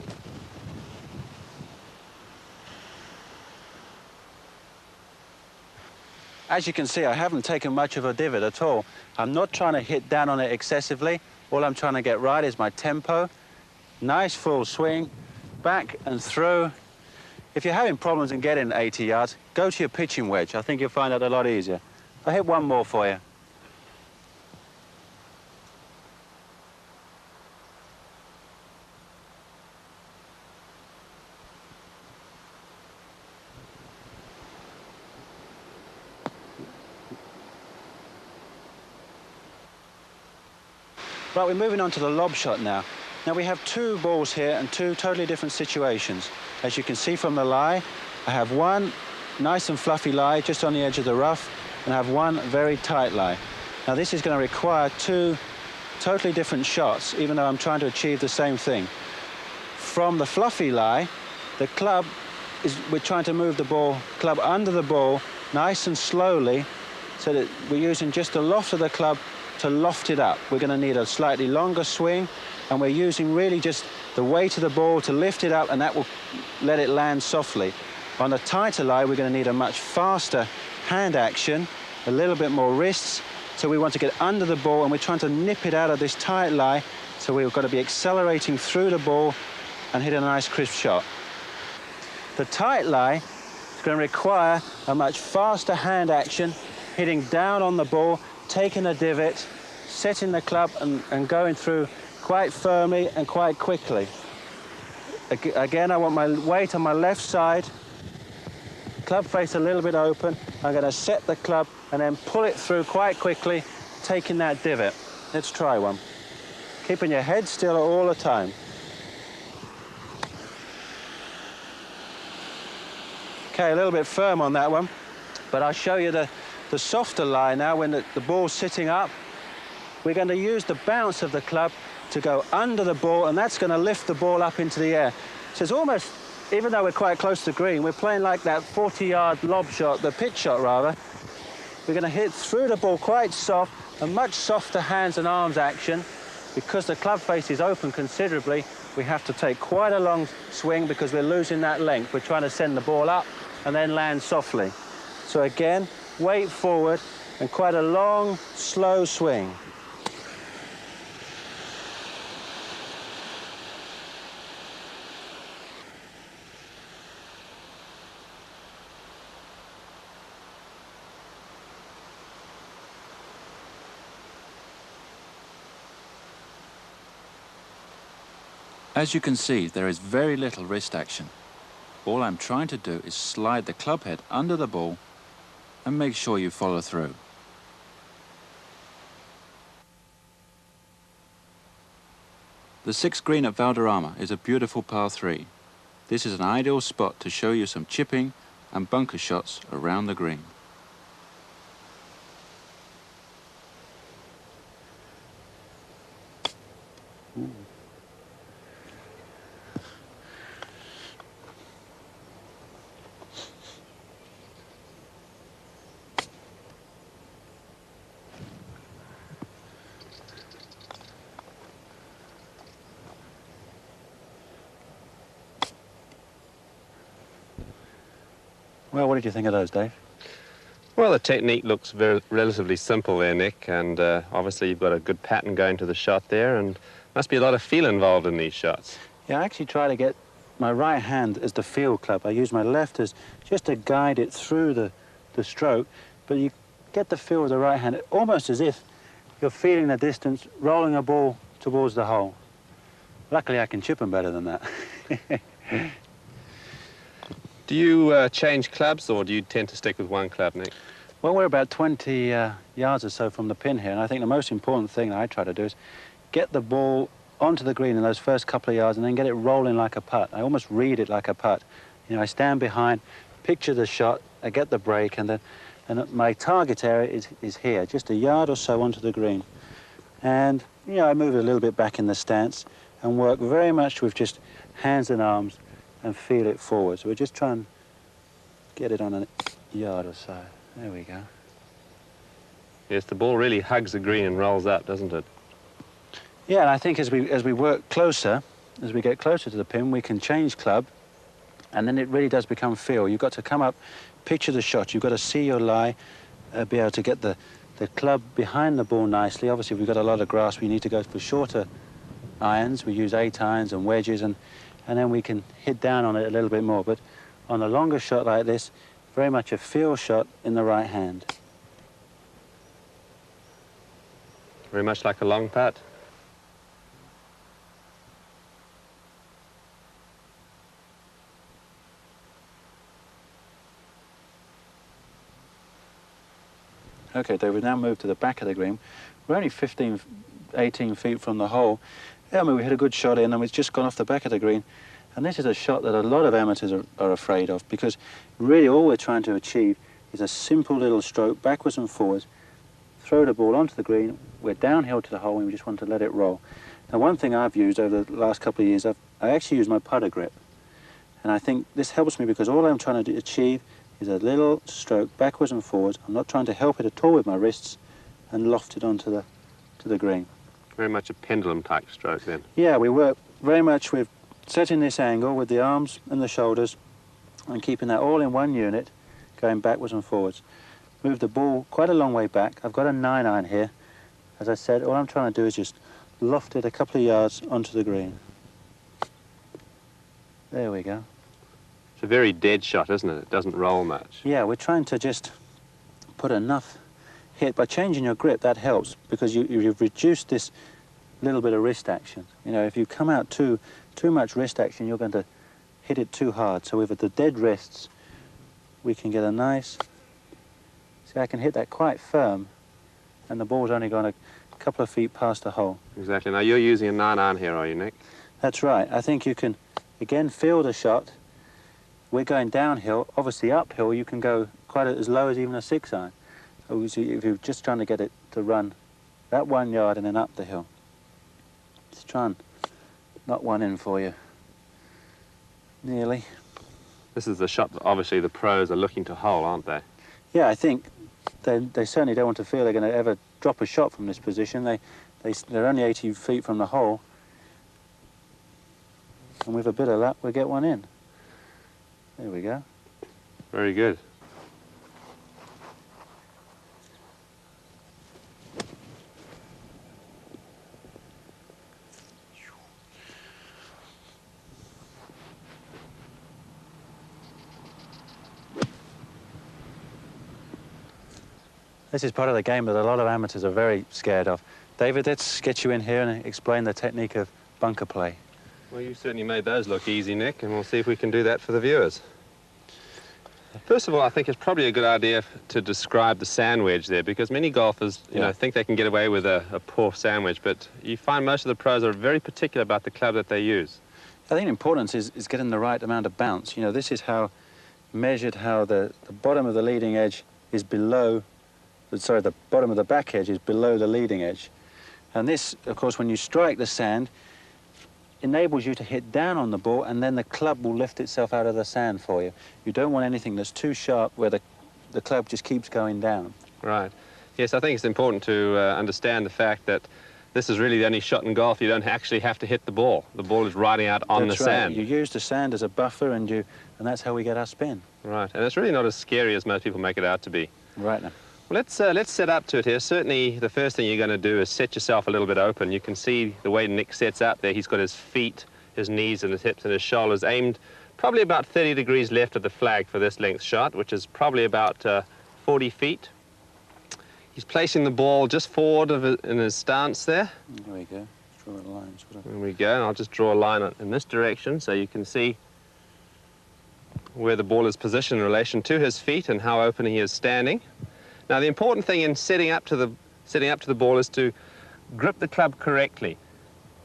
As you can see, I haven't taken much of a divot at all. I'm not trying to hit down on it excessively. All I'm trying to get right is my tempo. Nice full swing, back and through. If you're having problems in getting 80 yards, go to your pitching wedge. I think you'll find that a lot easier. I'll hit one more for you. Right, we're moving on to the lob shot now. Now we have two balls here and two totally different situations. As you can see from the lie, I have one nice and fluffy lie just on the edge of the rough, and I have one very tight lie. Now this is going to require two totally different shots, even though I'm trying to achieve the same thing. From the fluffy lie, the club we're trying to move the club under the ball nice and slowly, so that we're using just the loft of the club to loft it up. We're going to need a slightly longer swing, and we're using really just the weight of the ball to lift it up, and that will let it land softly. On the tighter lie, we're going to need a much faster hand action, a little bit more wrists, so we want to get under the ball, and we're trying to nip it out of this tight lie, so we've got to be accelerating through the ball and hit a nice crisp shot. The tight lie is going to require a much faster hand action, hitting down on the ball, taking a divot, setting the club and going through quite firmly and quite quickly. Again, I want my weight on my left side, club face a little bit open. I'm going to set the club and then pull it through quite quickly, taking that divot. Let's try one. Keeping your head still all the time. Okay, a little bit firm on that one, but I'll show you the softer lie now. When the ball's sitting up, we're going to use the bounce of the club to go under the ball, and that's going to lift the ball up into the air. So it's almost, even though we're quite close to green, we're playing like that 40-yard lob shot, the pitch shot rather. We're going to hit through the ball quite soft, a much softer hands and arms action. Because the club face is open considerably, we have to take quite a long swing because we're losing that length. We're trying to send the ball up and then land softly. So again, weight forward and quite a long, slow swing. As you can see, there is very little wrist action. All I'm trying to do is slide the club head under the ball and make sure you follow through. The 6th green at Valderrama is a beautiful par 3. This is an ideal spot to show you some chipping and bunker shots around the green. Well, what did you think of those, Dave? Well, the technique looks relatively simple there, Nick, and obviously you've got a good pattern going to the shot there, and must be a lot of feel involved in these shots. Yeah, I actually try to get my right hand as the field club. I use my left as just to guide it through the stroke, but you get the feel with the right hand, almost as if you're feeling the distance, rolling a ball towards the hole. Luckily, I can chip them better than that. Do you change clubs, or do you tend to stick with one club, Nick? Well, we're about 20 yards or so from the pin here, and I think the most important thing that I try to do is get the ball onto the green in those first couple of yards and then get it rolling like a putt. I almost read it like a putt. You know, I stand behind, picture the shot, I get the break, and my target area is here, just a yard or so onto the green. And, you know, I move it a little bit back in the stance and work very much with just hands and arms and feel it forward. So we're just trying to get it on a yard or so. There we go. Yes, the ball really hugs the green and rolls up, doesn't it? Yeah, and I think as we work closer, as we get closer to the pin, we can change club, and then it really does become feel. You've got to come up, picture the shot. You've got to see your lie, be able to get the club behind the ball nicely. Obviously, if we've got a lot of grass, we need to go for shorter irons. We use 8 irons and wedges, and then we can hit down on it a little bit more. But on a longer shot like this, very much a feel shot in the right hand. Very much like a long putt. Okay, Dave, we've now moved to the back of the green. We're only 15, 18 feet from the hole. Yeah, I mean, we hit a good shot in, and it's just gone off the back of the green. And this is a shot that a lot of amateurs are afraid of, because really all we're trying to achieve is a simple little stroke backwards and forwards, throw the ball onto the green, we're downhill to the hole, and we just want to let it roll. Now, one thing I've used over the last couple of years, I actually use my putter grip. And I think this helps me because all I'm trying to achieve is a little stroke backwards and forwards. I'm not trying to help it at all with my wrists and loft it onto the green. Very much a pendulum type stroke then. Yeah, we work very much with setting this angle with the arms and the shoulders and keeping that all in one unit, going backwards and forwards. Move the ball quite a long way back. I've got a 9 iron here. As I said, all I'm trying to do is just loft it a couple of yards onto the green. There we go. It's a very dead shot, isn't it? It doesn't roll much. Yeah, we're trying to just put enough hit. By changing your grip, that helps because you've reduced this little bit of wrist action. You know, if you come out too much wrist action, you're going to hit it too hard. So with the dead wrists, we can get a nice... See, I can hit that quite firm, and the ball's only gone a couple of feet past the hole. Exactly. Now, you're using a 9 iron here, are you, Nick? That's right. I think you can, again, feel the shot. We're going downhill. Obviously, uphill, you can go quite as low as even a 6 iron. So if you're just trying to get it to run that 1 yard and then up the hill. Let's try and knock one in for you. Nearly. This is the shot that obviously the pros are looking to hole, aren't they? Yeah, I think they certainly don't want to feel they're going to ever drop a shot from this position. They're only 80 feet from the hole. And with a bit of luck, we'll get one in. There we go. Very good. This is part of the game that a lot of amateurs are very scared of. David, let's get you in here and explain the technique of bunker play. Well, you certainly made those look easy, Nick, and we'll see if we can do that for the viewers. First of all, I think it's probably a good idea to describe the sand wedge there, because many golfers, you know, think they can get away with a poor sand wedge, but you find most of the pros are very particular about the club that they use. I think the importance is getting the right amount of bounce. You know, this is how measured how the bottom of the leading edge is below, sorry, the bottom of the back edge is below the leading edge. And this, of course, when you strike the sand, enables you to hit down on the ball, and then the club will lift itself out of the sand for you. You don't want anything that's too sharp where the club just keeps going down. Right. Yes, I think it's important to understand the fact that this is really the only shot in golf you don't actually have to hit the ball. The ball is riding out on the sand. You use the sand as a buffer, and that's how we get our spin. Right, and it's really not as scary as most people make it out to be. Right now. Well, let's set up to it here. Certainly, the first thing you're going to do is set yourself a little bit open. You can see the way Nick sets up there. He's got his feet, his knees and his hips and his shoulders aimed probably about 30 degrees left of the flag for this length shot, which is probably about 40 feet. He's placing the ball just forward in his stance there. There we go. Draw a line. There we go. And I'll just draw a line in this direction so you can see where the ball is positioned in relation to his feet and how open he is standing. Now the important thing in setting up to the ball is to grip the club correctly.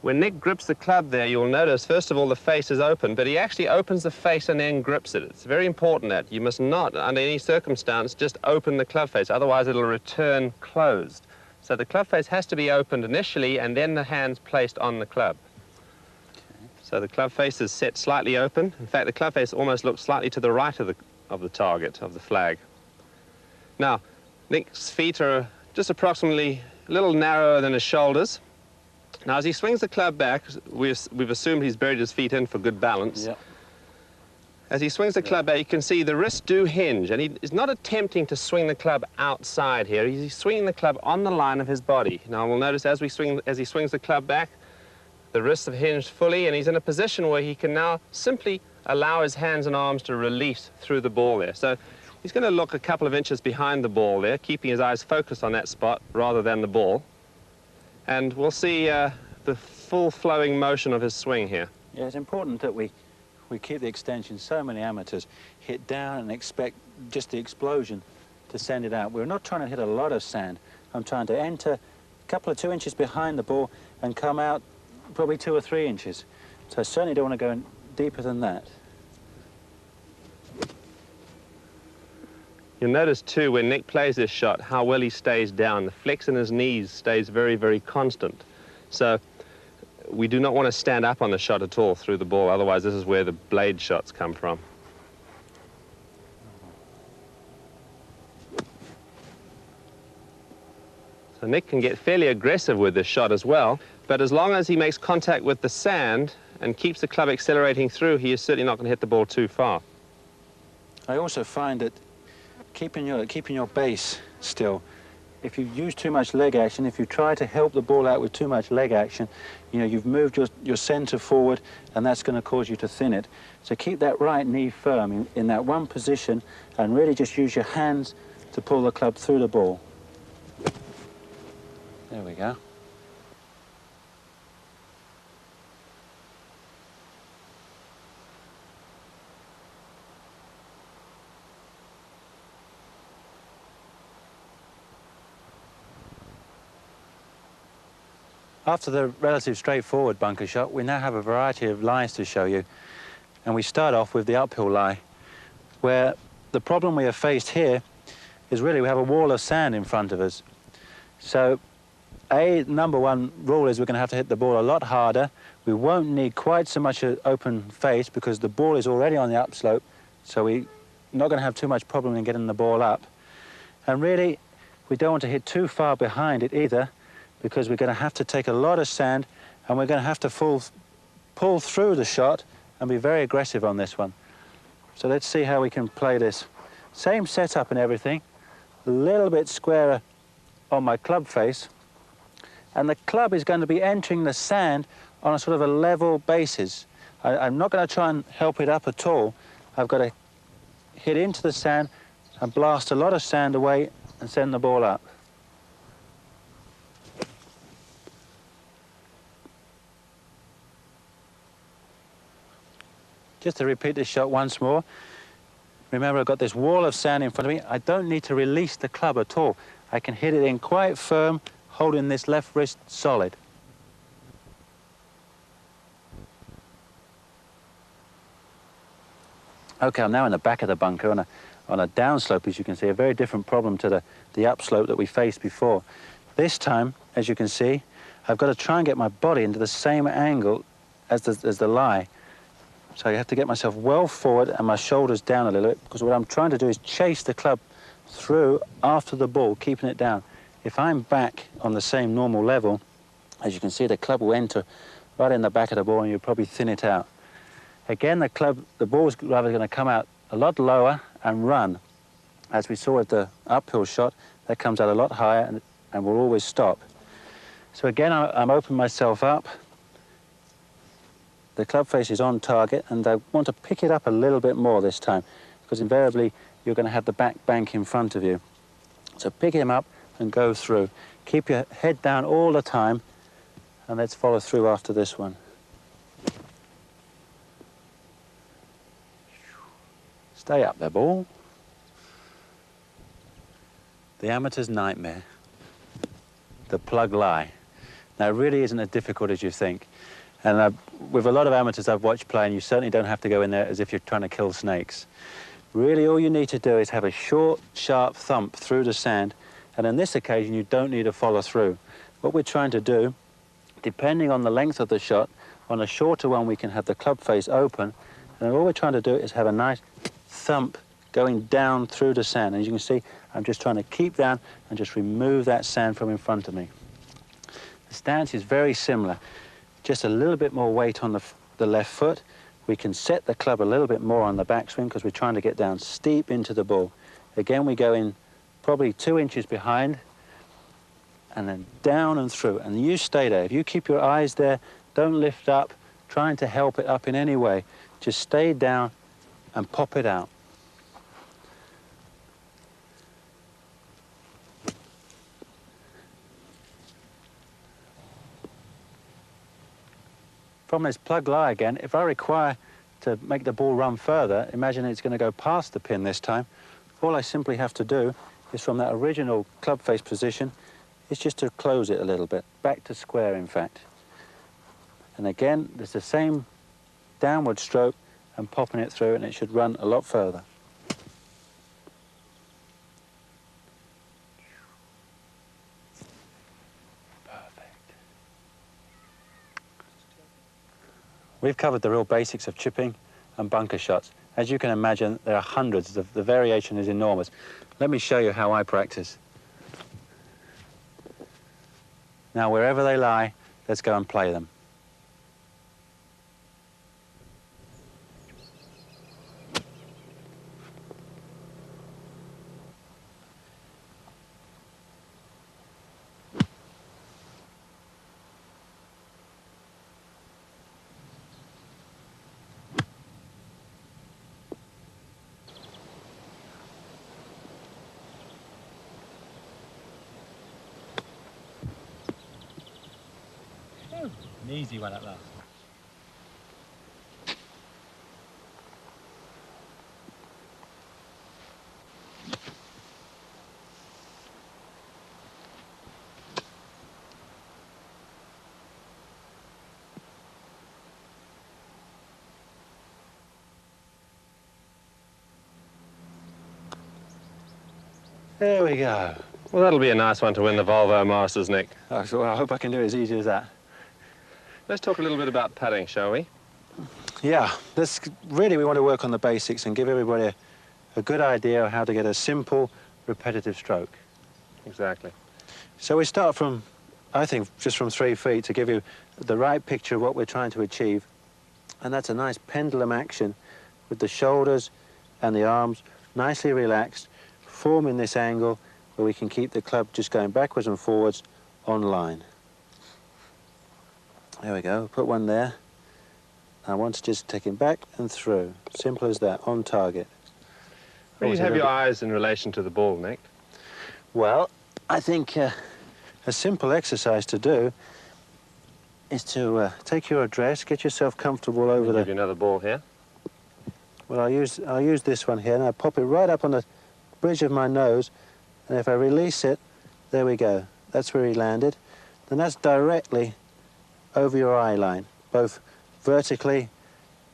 When Nick grips the club there, you'll notice, first of all, the face is open, but he actually opens the face and then grips it. It's very important that you must not, under any circumstance, just open the club face, otherwise it'll return closed. So the club face has to be opened initially and then the hands placed on the club. Okay. So the club face is set slightly open. In fact, the club face almost looks slightly to the right of the target, of the flag. Now, Nick's feet are just approximately a little narrower than his shoulders. Now, as he swings the club back, we've assumed he's buried his feet in for good balance. Yep. As he swings the club back, you can see the wrists do hinge, and he's not attempting to swing the club outside here. He's swinging the club on the line of his body. Now, we'll notice as he swings the club back, the wrists have hinged fully, and he's in a position where he can now simply allow his hands and arms to release through the ball there. So he's going to look a couple of inches behind the ball there, keeping his eyes focused on that spot rather than the ball. And we'll see the full flowing motion of his swing here. Yeah, it's important that we keep the extension. So many amateurs hit down and expect just the explosion to send it out. We're not trying to hit a lot of sand. I'm trying to enter a couple of 2 inches behind the ball and come out probably 2 or 3 inches. So I certainly don't want to go deeper than that. You'll notice too, when Nick plays this shot, how well he stays down. The flex in his knees stays very, very constant. So we do not want to stand up on the shot at all through the ball, otherwise this is where the blade shots come from. So Nick can get fairly aggressive with this shot as well, but as long as he makes contact with the sand and keeps the club accelerating through, he is certainly not going to hit the ball too far. I also find that keeping your base still, if you use too much leg action, if you try to help the ball out with too much leg action, you know, you've moved your center forward and that's going to cause you to thin it. So keep that right knee firm in that one position and really just use your hands to pull the club through the ball. There we go. After the relative straightforward bunker shot, we now have a variety of lies to show you. And we start off with the uphill lie, where the problem we have faced here is really we have a wall of sand in front of us. So, number one rule is we're going to have to hit the ball a lot harder. We won't need quite so much an open face because the ball is already on the upslope, so we're not going to have too much problem in getting the ball up. And really, we don't want to hit too far behind it either, because we're going to have to take a lot of sand and we're going to have to pull through the shot and be very aggressive on this one. So let's see how we can play this. Same setup and everything, a little bit squarer on my club face, and the club is going to be entering the sand on a sort of a level basis. I'm not going to try and help it up at all. I've got to hit into the sand and blast a lot of sand away and send the ball up. Just to repeat this shot once more, remember I've got this wall of sand in front of me. I don't need to release the club at all. I can hit it in quite firm, holding this left wrist solid. Okay, I'm now in the back of the bunker on a downslope, as you can see, a very different problem to the upslope that we faced before. This time, as you can see, I've got to try and get my body into the same angle as the lie. So I have to get myself well forward and my shoulders down a little bit, because what I'm trying to do is chase the club through after the ball, keeping it down. If I'm back on the same normal level, as you can see, the club will enter right in the back of the ball and you'll probably thin it out. Again, the ball is rather going to come out a lot lower and run. As we saw with the uphill shot, that comes out a lot higher and will always stop. So again, I'm opening myself up. The club face is on target, and I want to pick it up a little bit more this time, because invariably you're going to have the back bank in front of you. So pick him up and go through. Keep your head down all the time, and let's follow through after this one. Stay up there, ball. The amateur's nightmare, the plug lie. Now, it really isn't as difficult as you think. And with a lot of amateurs I've watched playing, you certainly don't have to go in there as if you're trying to kill snakes. Really, all you need to do is have a short, sharp thump through the sand, and on this occasion, you don't need to follow through. What we're trying to do, depending on the length of the shot, on a shorter one, we can have the club face open, and all we're trying to do is have a nice thump going down through the sand. And as you can see, I'm just trying to keep down and just remove that sand from in front of me. The stance is very similar, just a little bit more weight on the left foot. We can set the club a little bit more on the backswing because we're trying to get down steep into the ball. Again, we go in probably 2 inches behind and then down and through, and you stay there. If you keep your eyes there, don't lift up, trying to help it up in any way. Just stay down and pop it out. From this plug lie again, if I require to make the ball run further, imagine it's going to go past the pin this time, all I simply have to do is from that original club face position, is just to close it a little bit, back to square in fact. And again, there's the same downward stroke and popping it through, and it should run a lot further. We've covered the real basics of chipping and bunker shots. As you can imagine, there are hundreds. The variation is enormous. Let me show you how I practice. Now, wherever they lie, let's go and play them. An easy one at last. There we go. Well, that'll be a nice one to win the Volvo Masters, Nick. Oh, so I hope I can do it as easy as that. Let's talk a little bit about putting, shall we? Yeah, really we want to work on the basics and give everybody a good idea of how to get a simple, repetitive stroke. Exactly. So we start from, I think, just from 3 feet to give you the right picture of what we're trying to achieve. And that's a nice pendulum action with the shoulders and the arms nicely relaxed, forming this angle where we can keep the club just going backwards and forwards on line. There we go, put one there. I want to just take him back and through. Simple as that, on target. Where do you have your eyes in relation to the ball, Nick? Well, I think a simple exercise to do is to take your address, get yourself comfortable over the... Give you another ball here. Well, I'll use this one here, and I pop it right up on the bridge of my nose, and if I release it, there we go. That's where he landed. Then that's directly over your eye line, both vertically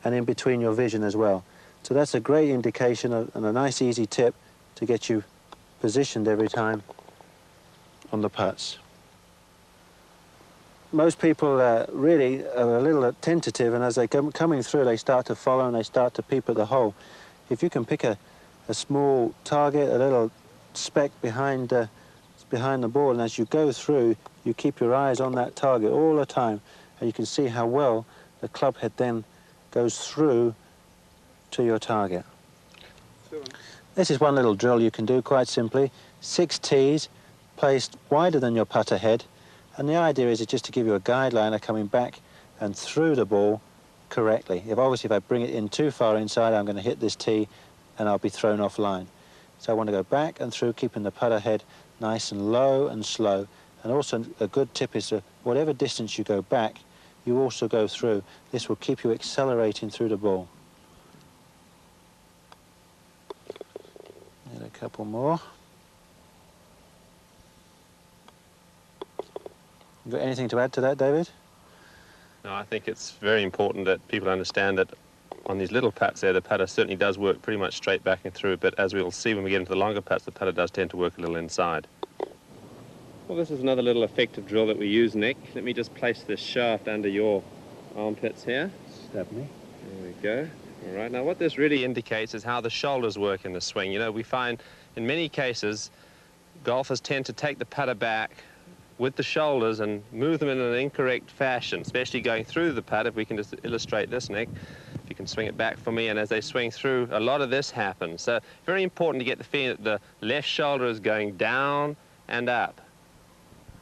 and in between your vision as well. So that's a great indication and a nice easy tip to get you positioned every time on the putts. Most people really are a little tentative, and as they come coming through, they start to follow and they start to peep at the hole. If you can pick a small target, a little speck behind the ball, and as you go through, you keep your eyes on that target all the time, and you can see how well the club head then goes through to your target. This is one little drill you can do quite simply. 6 tees placed wider than your putter head, and the idea is just to give you a guideline of coming back and through the ball correctly. Obviously, if I bring it in too far inside, I'm going to hit this tee and I'll be thrown off line. So I want to go back and through, keeping the putter head nice and low and slow. And also a good tip is whatever distance you go back, you also go through. This will keep you accelerating through the ball. And a couple more. You got anything to add to that, David? No, I think it's very important that people understand that on these little putts there, the putter certainly does work pretty much straight back and through, but as we will see when we get into the longer putts, the putter does tend to work a little inside. Well, this is another little effective drill that we use, Nick. Let me just place this shaft under your armpits here. Stab me. There we go. All right, now what this really indicates is how the shoulders work in the swing. You know, we find in many cases golfers tend to take the putter back with the shoulders and move them in an incorrect fashion, especially going through the putt. If we can just illustrate this, Nick, if you can swing it back for me, and as they swing through, a lot of this happens. So very important to get the feeling that the left shoulder is going down and up.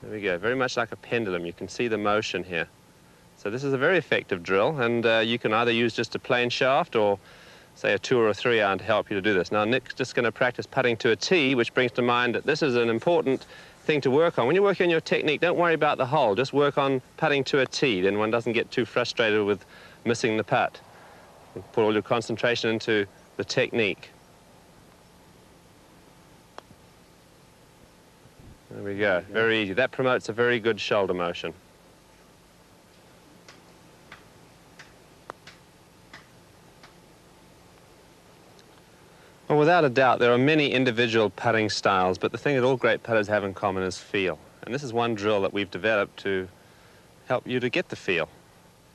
There we go, very much like a pendulum. You can see the motion here. So this is a very effective drill, and you can either use just a plain shaft or say a 2 or a 3 iron to help you to do this. Now Nick's just going to practice putting to a tee, which brings to mind that this is an important thing to work on. When you're working on your technique, don't worry about the hole, just work on putting to a tee, then one doesn't get too frustrated with missing the putt. You put all your concentration into the technique. There we go, very easy. That promotes a very good shoulder motion. Well, without a doubt, there are many individual putting styles, but the thing that all great putters have in common is feel. And this is one drill that we've developed to help you to get the feel.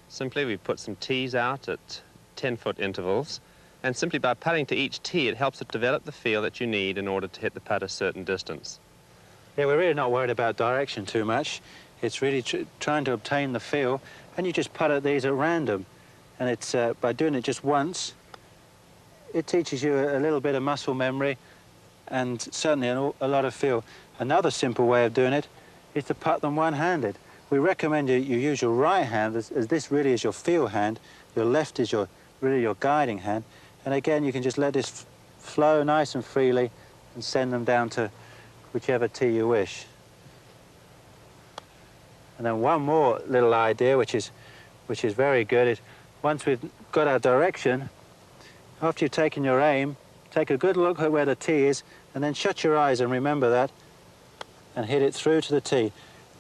Simply, we put some tees out at 10-foot intervals, and simply by putting to each tee, it helps it develop the feel that you need in order to hit the putt a certain distance. Yeah, we're really not worried about direction too much. It's really trying to obtain the feel, and you just putt at these at random. And it's by doing it just once, it teaches you a little bit of muscle memory and certainly a lot of feel. Another simple way of doing it is to putt them one-handed. We recommend you use your right hand as this really is your feel hand. Your left is really your guiding hand. And again, you can just let this flow nice and freely and send them down to whichever tee you wish. And then one more little idea, which is very good, is once we've got our direction, after you've taken your aim, take a good look at where the tee is, and then shut your eyes and remember that, and hit it through to the tee.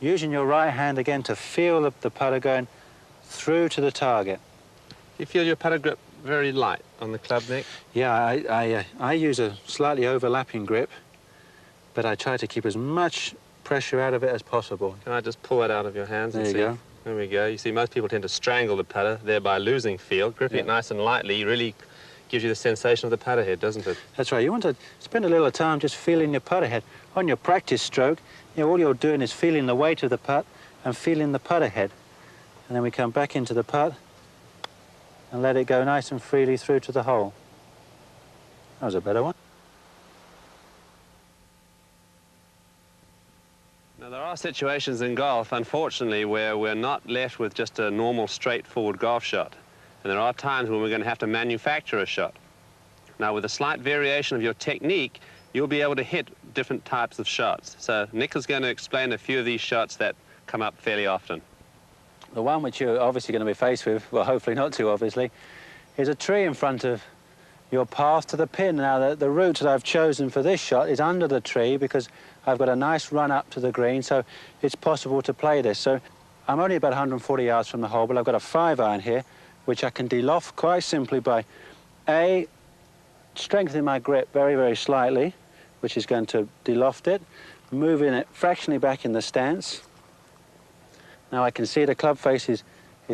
Using your right hand again to feel the putter going through to the target. You feel your putter grip very light on the club, Nick? Yeah, I use a slightly overlapping grip, but I try to keep as much pressure out of it as possible. Can I just pull that out of your hands and see? There you go. There we go. You see, most people tend to strangle the putter, thereby losing feel. Gripping it nice and lightly really gives you the sensation of the putter head, doesn't it? That's right. You want to spend a little time just feeling your putter head. On your practice stroke, all you're doing is feeling the weight of the putt and feeling the putter head. And then we come back into the putt and let it go nice and freely through to the hole. That was a better one. Now, there are situations in golf, unfortunately, where we're not left with just a normal, straightforward golf shot. And there are times when we're going to have to manufacture a shot. Now, with a slight variation of your technique, you'll be able to hit different types of shots. So Nick is going to explain a few of these shots that come up fairly often. The one which you're obviously going to be faced with, well, hopefully not too obviously, is a tree in front of your path to the pin. Now, the route that I've chosen for this shot is under the tree because I've got a nice run up to the green, so it's possible to play this. So I'm only about 140 yards from the hole, but I've got a 5-iron here, which I can deloft quite simply by, A, strengthening my grip very, very slightly, which is going to deloft it, moving it fractionally back in the stance. Now I can see the club face is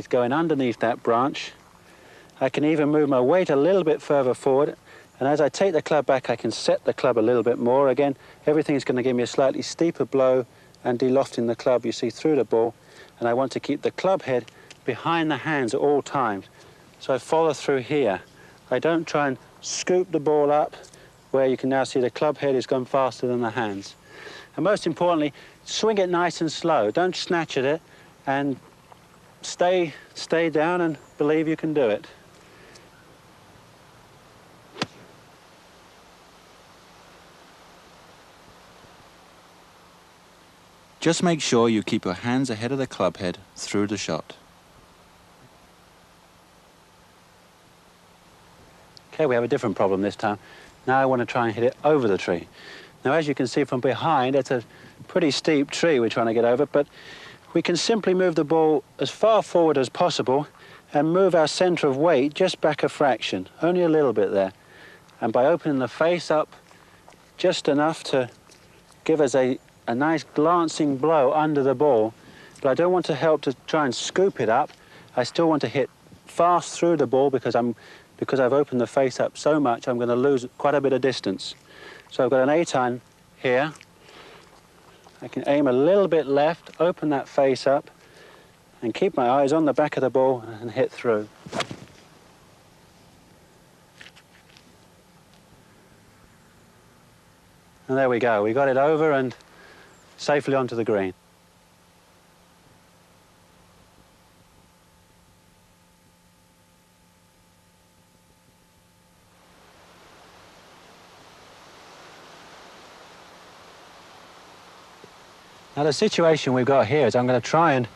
going underneath that branch. I can even move my weight a little bit further forward, and as I take the club back, I can set the club a little bit more. Again, everything's going to give me a slightly steeper blow and delofting the club, you see, through the ball. And I want to keep the club head behind the hands at all times. So I follow through here. I don't try and scoop the ball up, where you can now see the club head has gone faster than the hands. And most importantly, swing it nice and slow. Don't snatch at it, and stay down and believe you can do it. Just make sure you keep your hands ahead of the club head through the shot. Okay, we have a different problem this time. Now I want to try and hit it over the tree. Now, as you can see from behind, it's a pretty steep tree we're trying to get over, but we can simply move the ball as far forward as possible and move our centre of weight just back a fraction, only a little bit there. And by opening the face up just enough to give us a nice glancing blow under the ball, but I don't want to help to try and scoop it up. I still want to hit fast through the ball because I've opened the face up so much, I'm going to lose quite a bit of distance. So I've got an 8-iron here. I can aim a little bit left, open that face up, and keep my eyes on the back of the ball and hit through. And there we go. We got it over and safely onto the green. Now the situation we've got here is I'm going to try and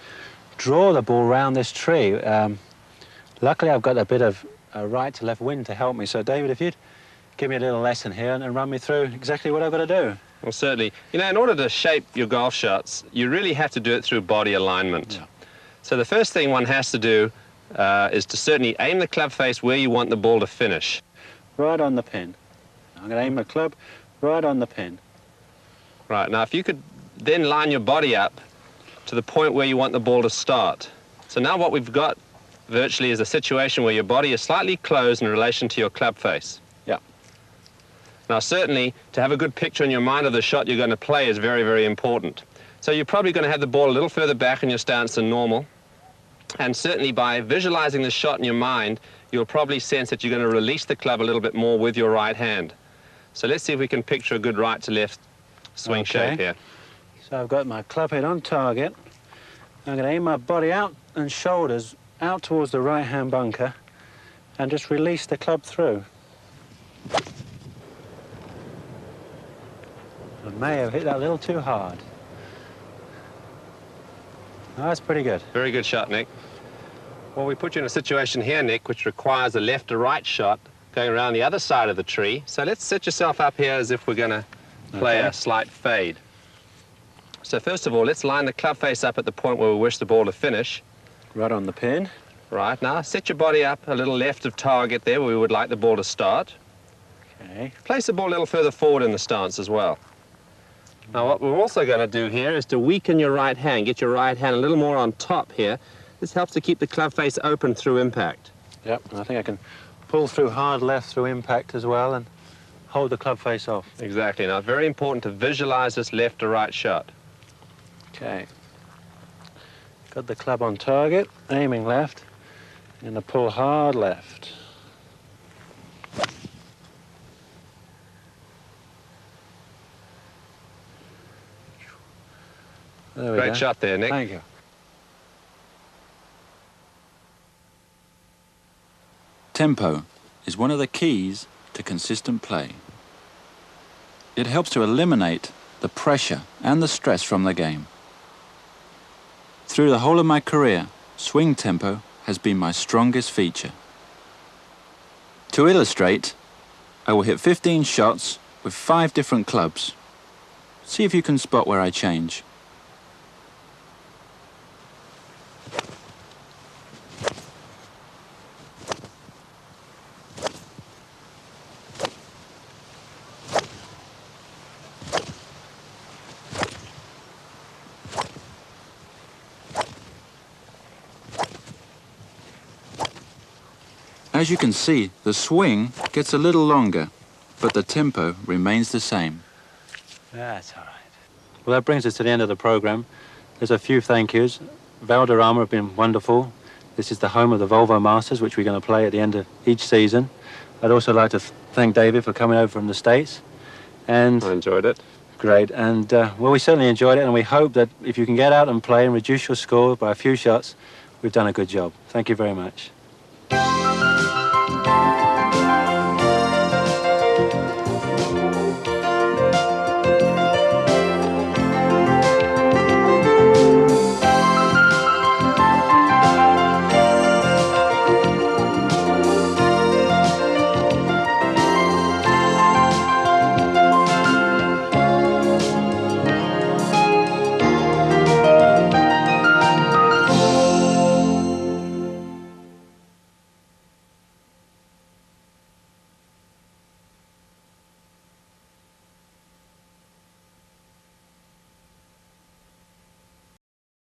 draw the ball round this tree. Luckily I've got a bit of right to left wind to help me, so David, if you'd give me a little lesson here and run me through exactly what I've got to do. Well, certainly. You know, in order to shape your golf shots, you really have to do it through body alignment. Yeah. So the first thing one has to do is to certainly aim the club face where you want the ball to finish. Right on the pin. I'm going to aim my club right on the pin. Right, now if you could then line your body up to the point where you want the ball to start. So now what we've got virtually is a situation where your body is slightly closed in relation to your club face. Yeah. Now certainly to have a good picture in your mind of the shot you're going to play is very, very important. So you're probably going to have the ball a little further back in your stance than normal. And certainly by visualizing the shot in your mind, you'll probably sense that you're going to release the club a little bit more with your right hand. So let's see if we can picture a good right to left swing shape here. So I've got my club head on target. I'm going to aim my body out and shoulders out towards the right-hand bunker and just release the club through. I may have hit that a little too hard. Oh, that's pretty good. Very good shot, Nick. Well, we put you in a situation here, Nick, which requires a left to right shot going around the other side of the tree. So let's set yourself up here as if we're going to play a slight fade. So first of all, let's line the club face up at the point where we wish the ball to finish. Right on the pin. Right, now set your body up a little left of target there where we would like the ball to start. Okay. Place the ball a little further forward in the stance as well. Now what we're also going to do here is to weaken your right hand. Get your right hand a little more on top here. This helps to keep the club face open through impact. Yep, I think I can pull through hard left through impact as well and hold the club face off. Exactly. Now it's very important to visualize this left to right shot. Okay. Got the club on target, aiming left, and a pull hard left. There we go. Great shot there, Nick. Thank you. Tempo is one of the keys to consistent play. It helps to eliminate the pressure and the stress from the game. Through the whole of my career, swing tempo has been my strongest feature. To illustrate, I will hit 15 shots with 5 different clubs. See if you can spot where I change. As you can see, the swing gets a little longer, but the tempo remains the same. That's all right. Well, that brings us to the end of the program. There's a few thank yous. Valderrama have been wonderful. This is the home of the Volvo Masters, which we're going to play at the end of each season. I'd also like to thank David for coming over from the States. And I enjoyed it. Great. And, well, we certainly enjoyed it, and we hope that if you can get out and play and reduce your score by a few shots, we've done a good job. Thank you very much.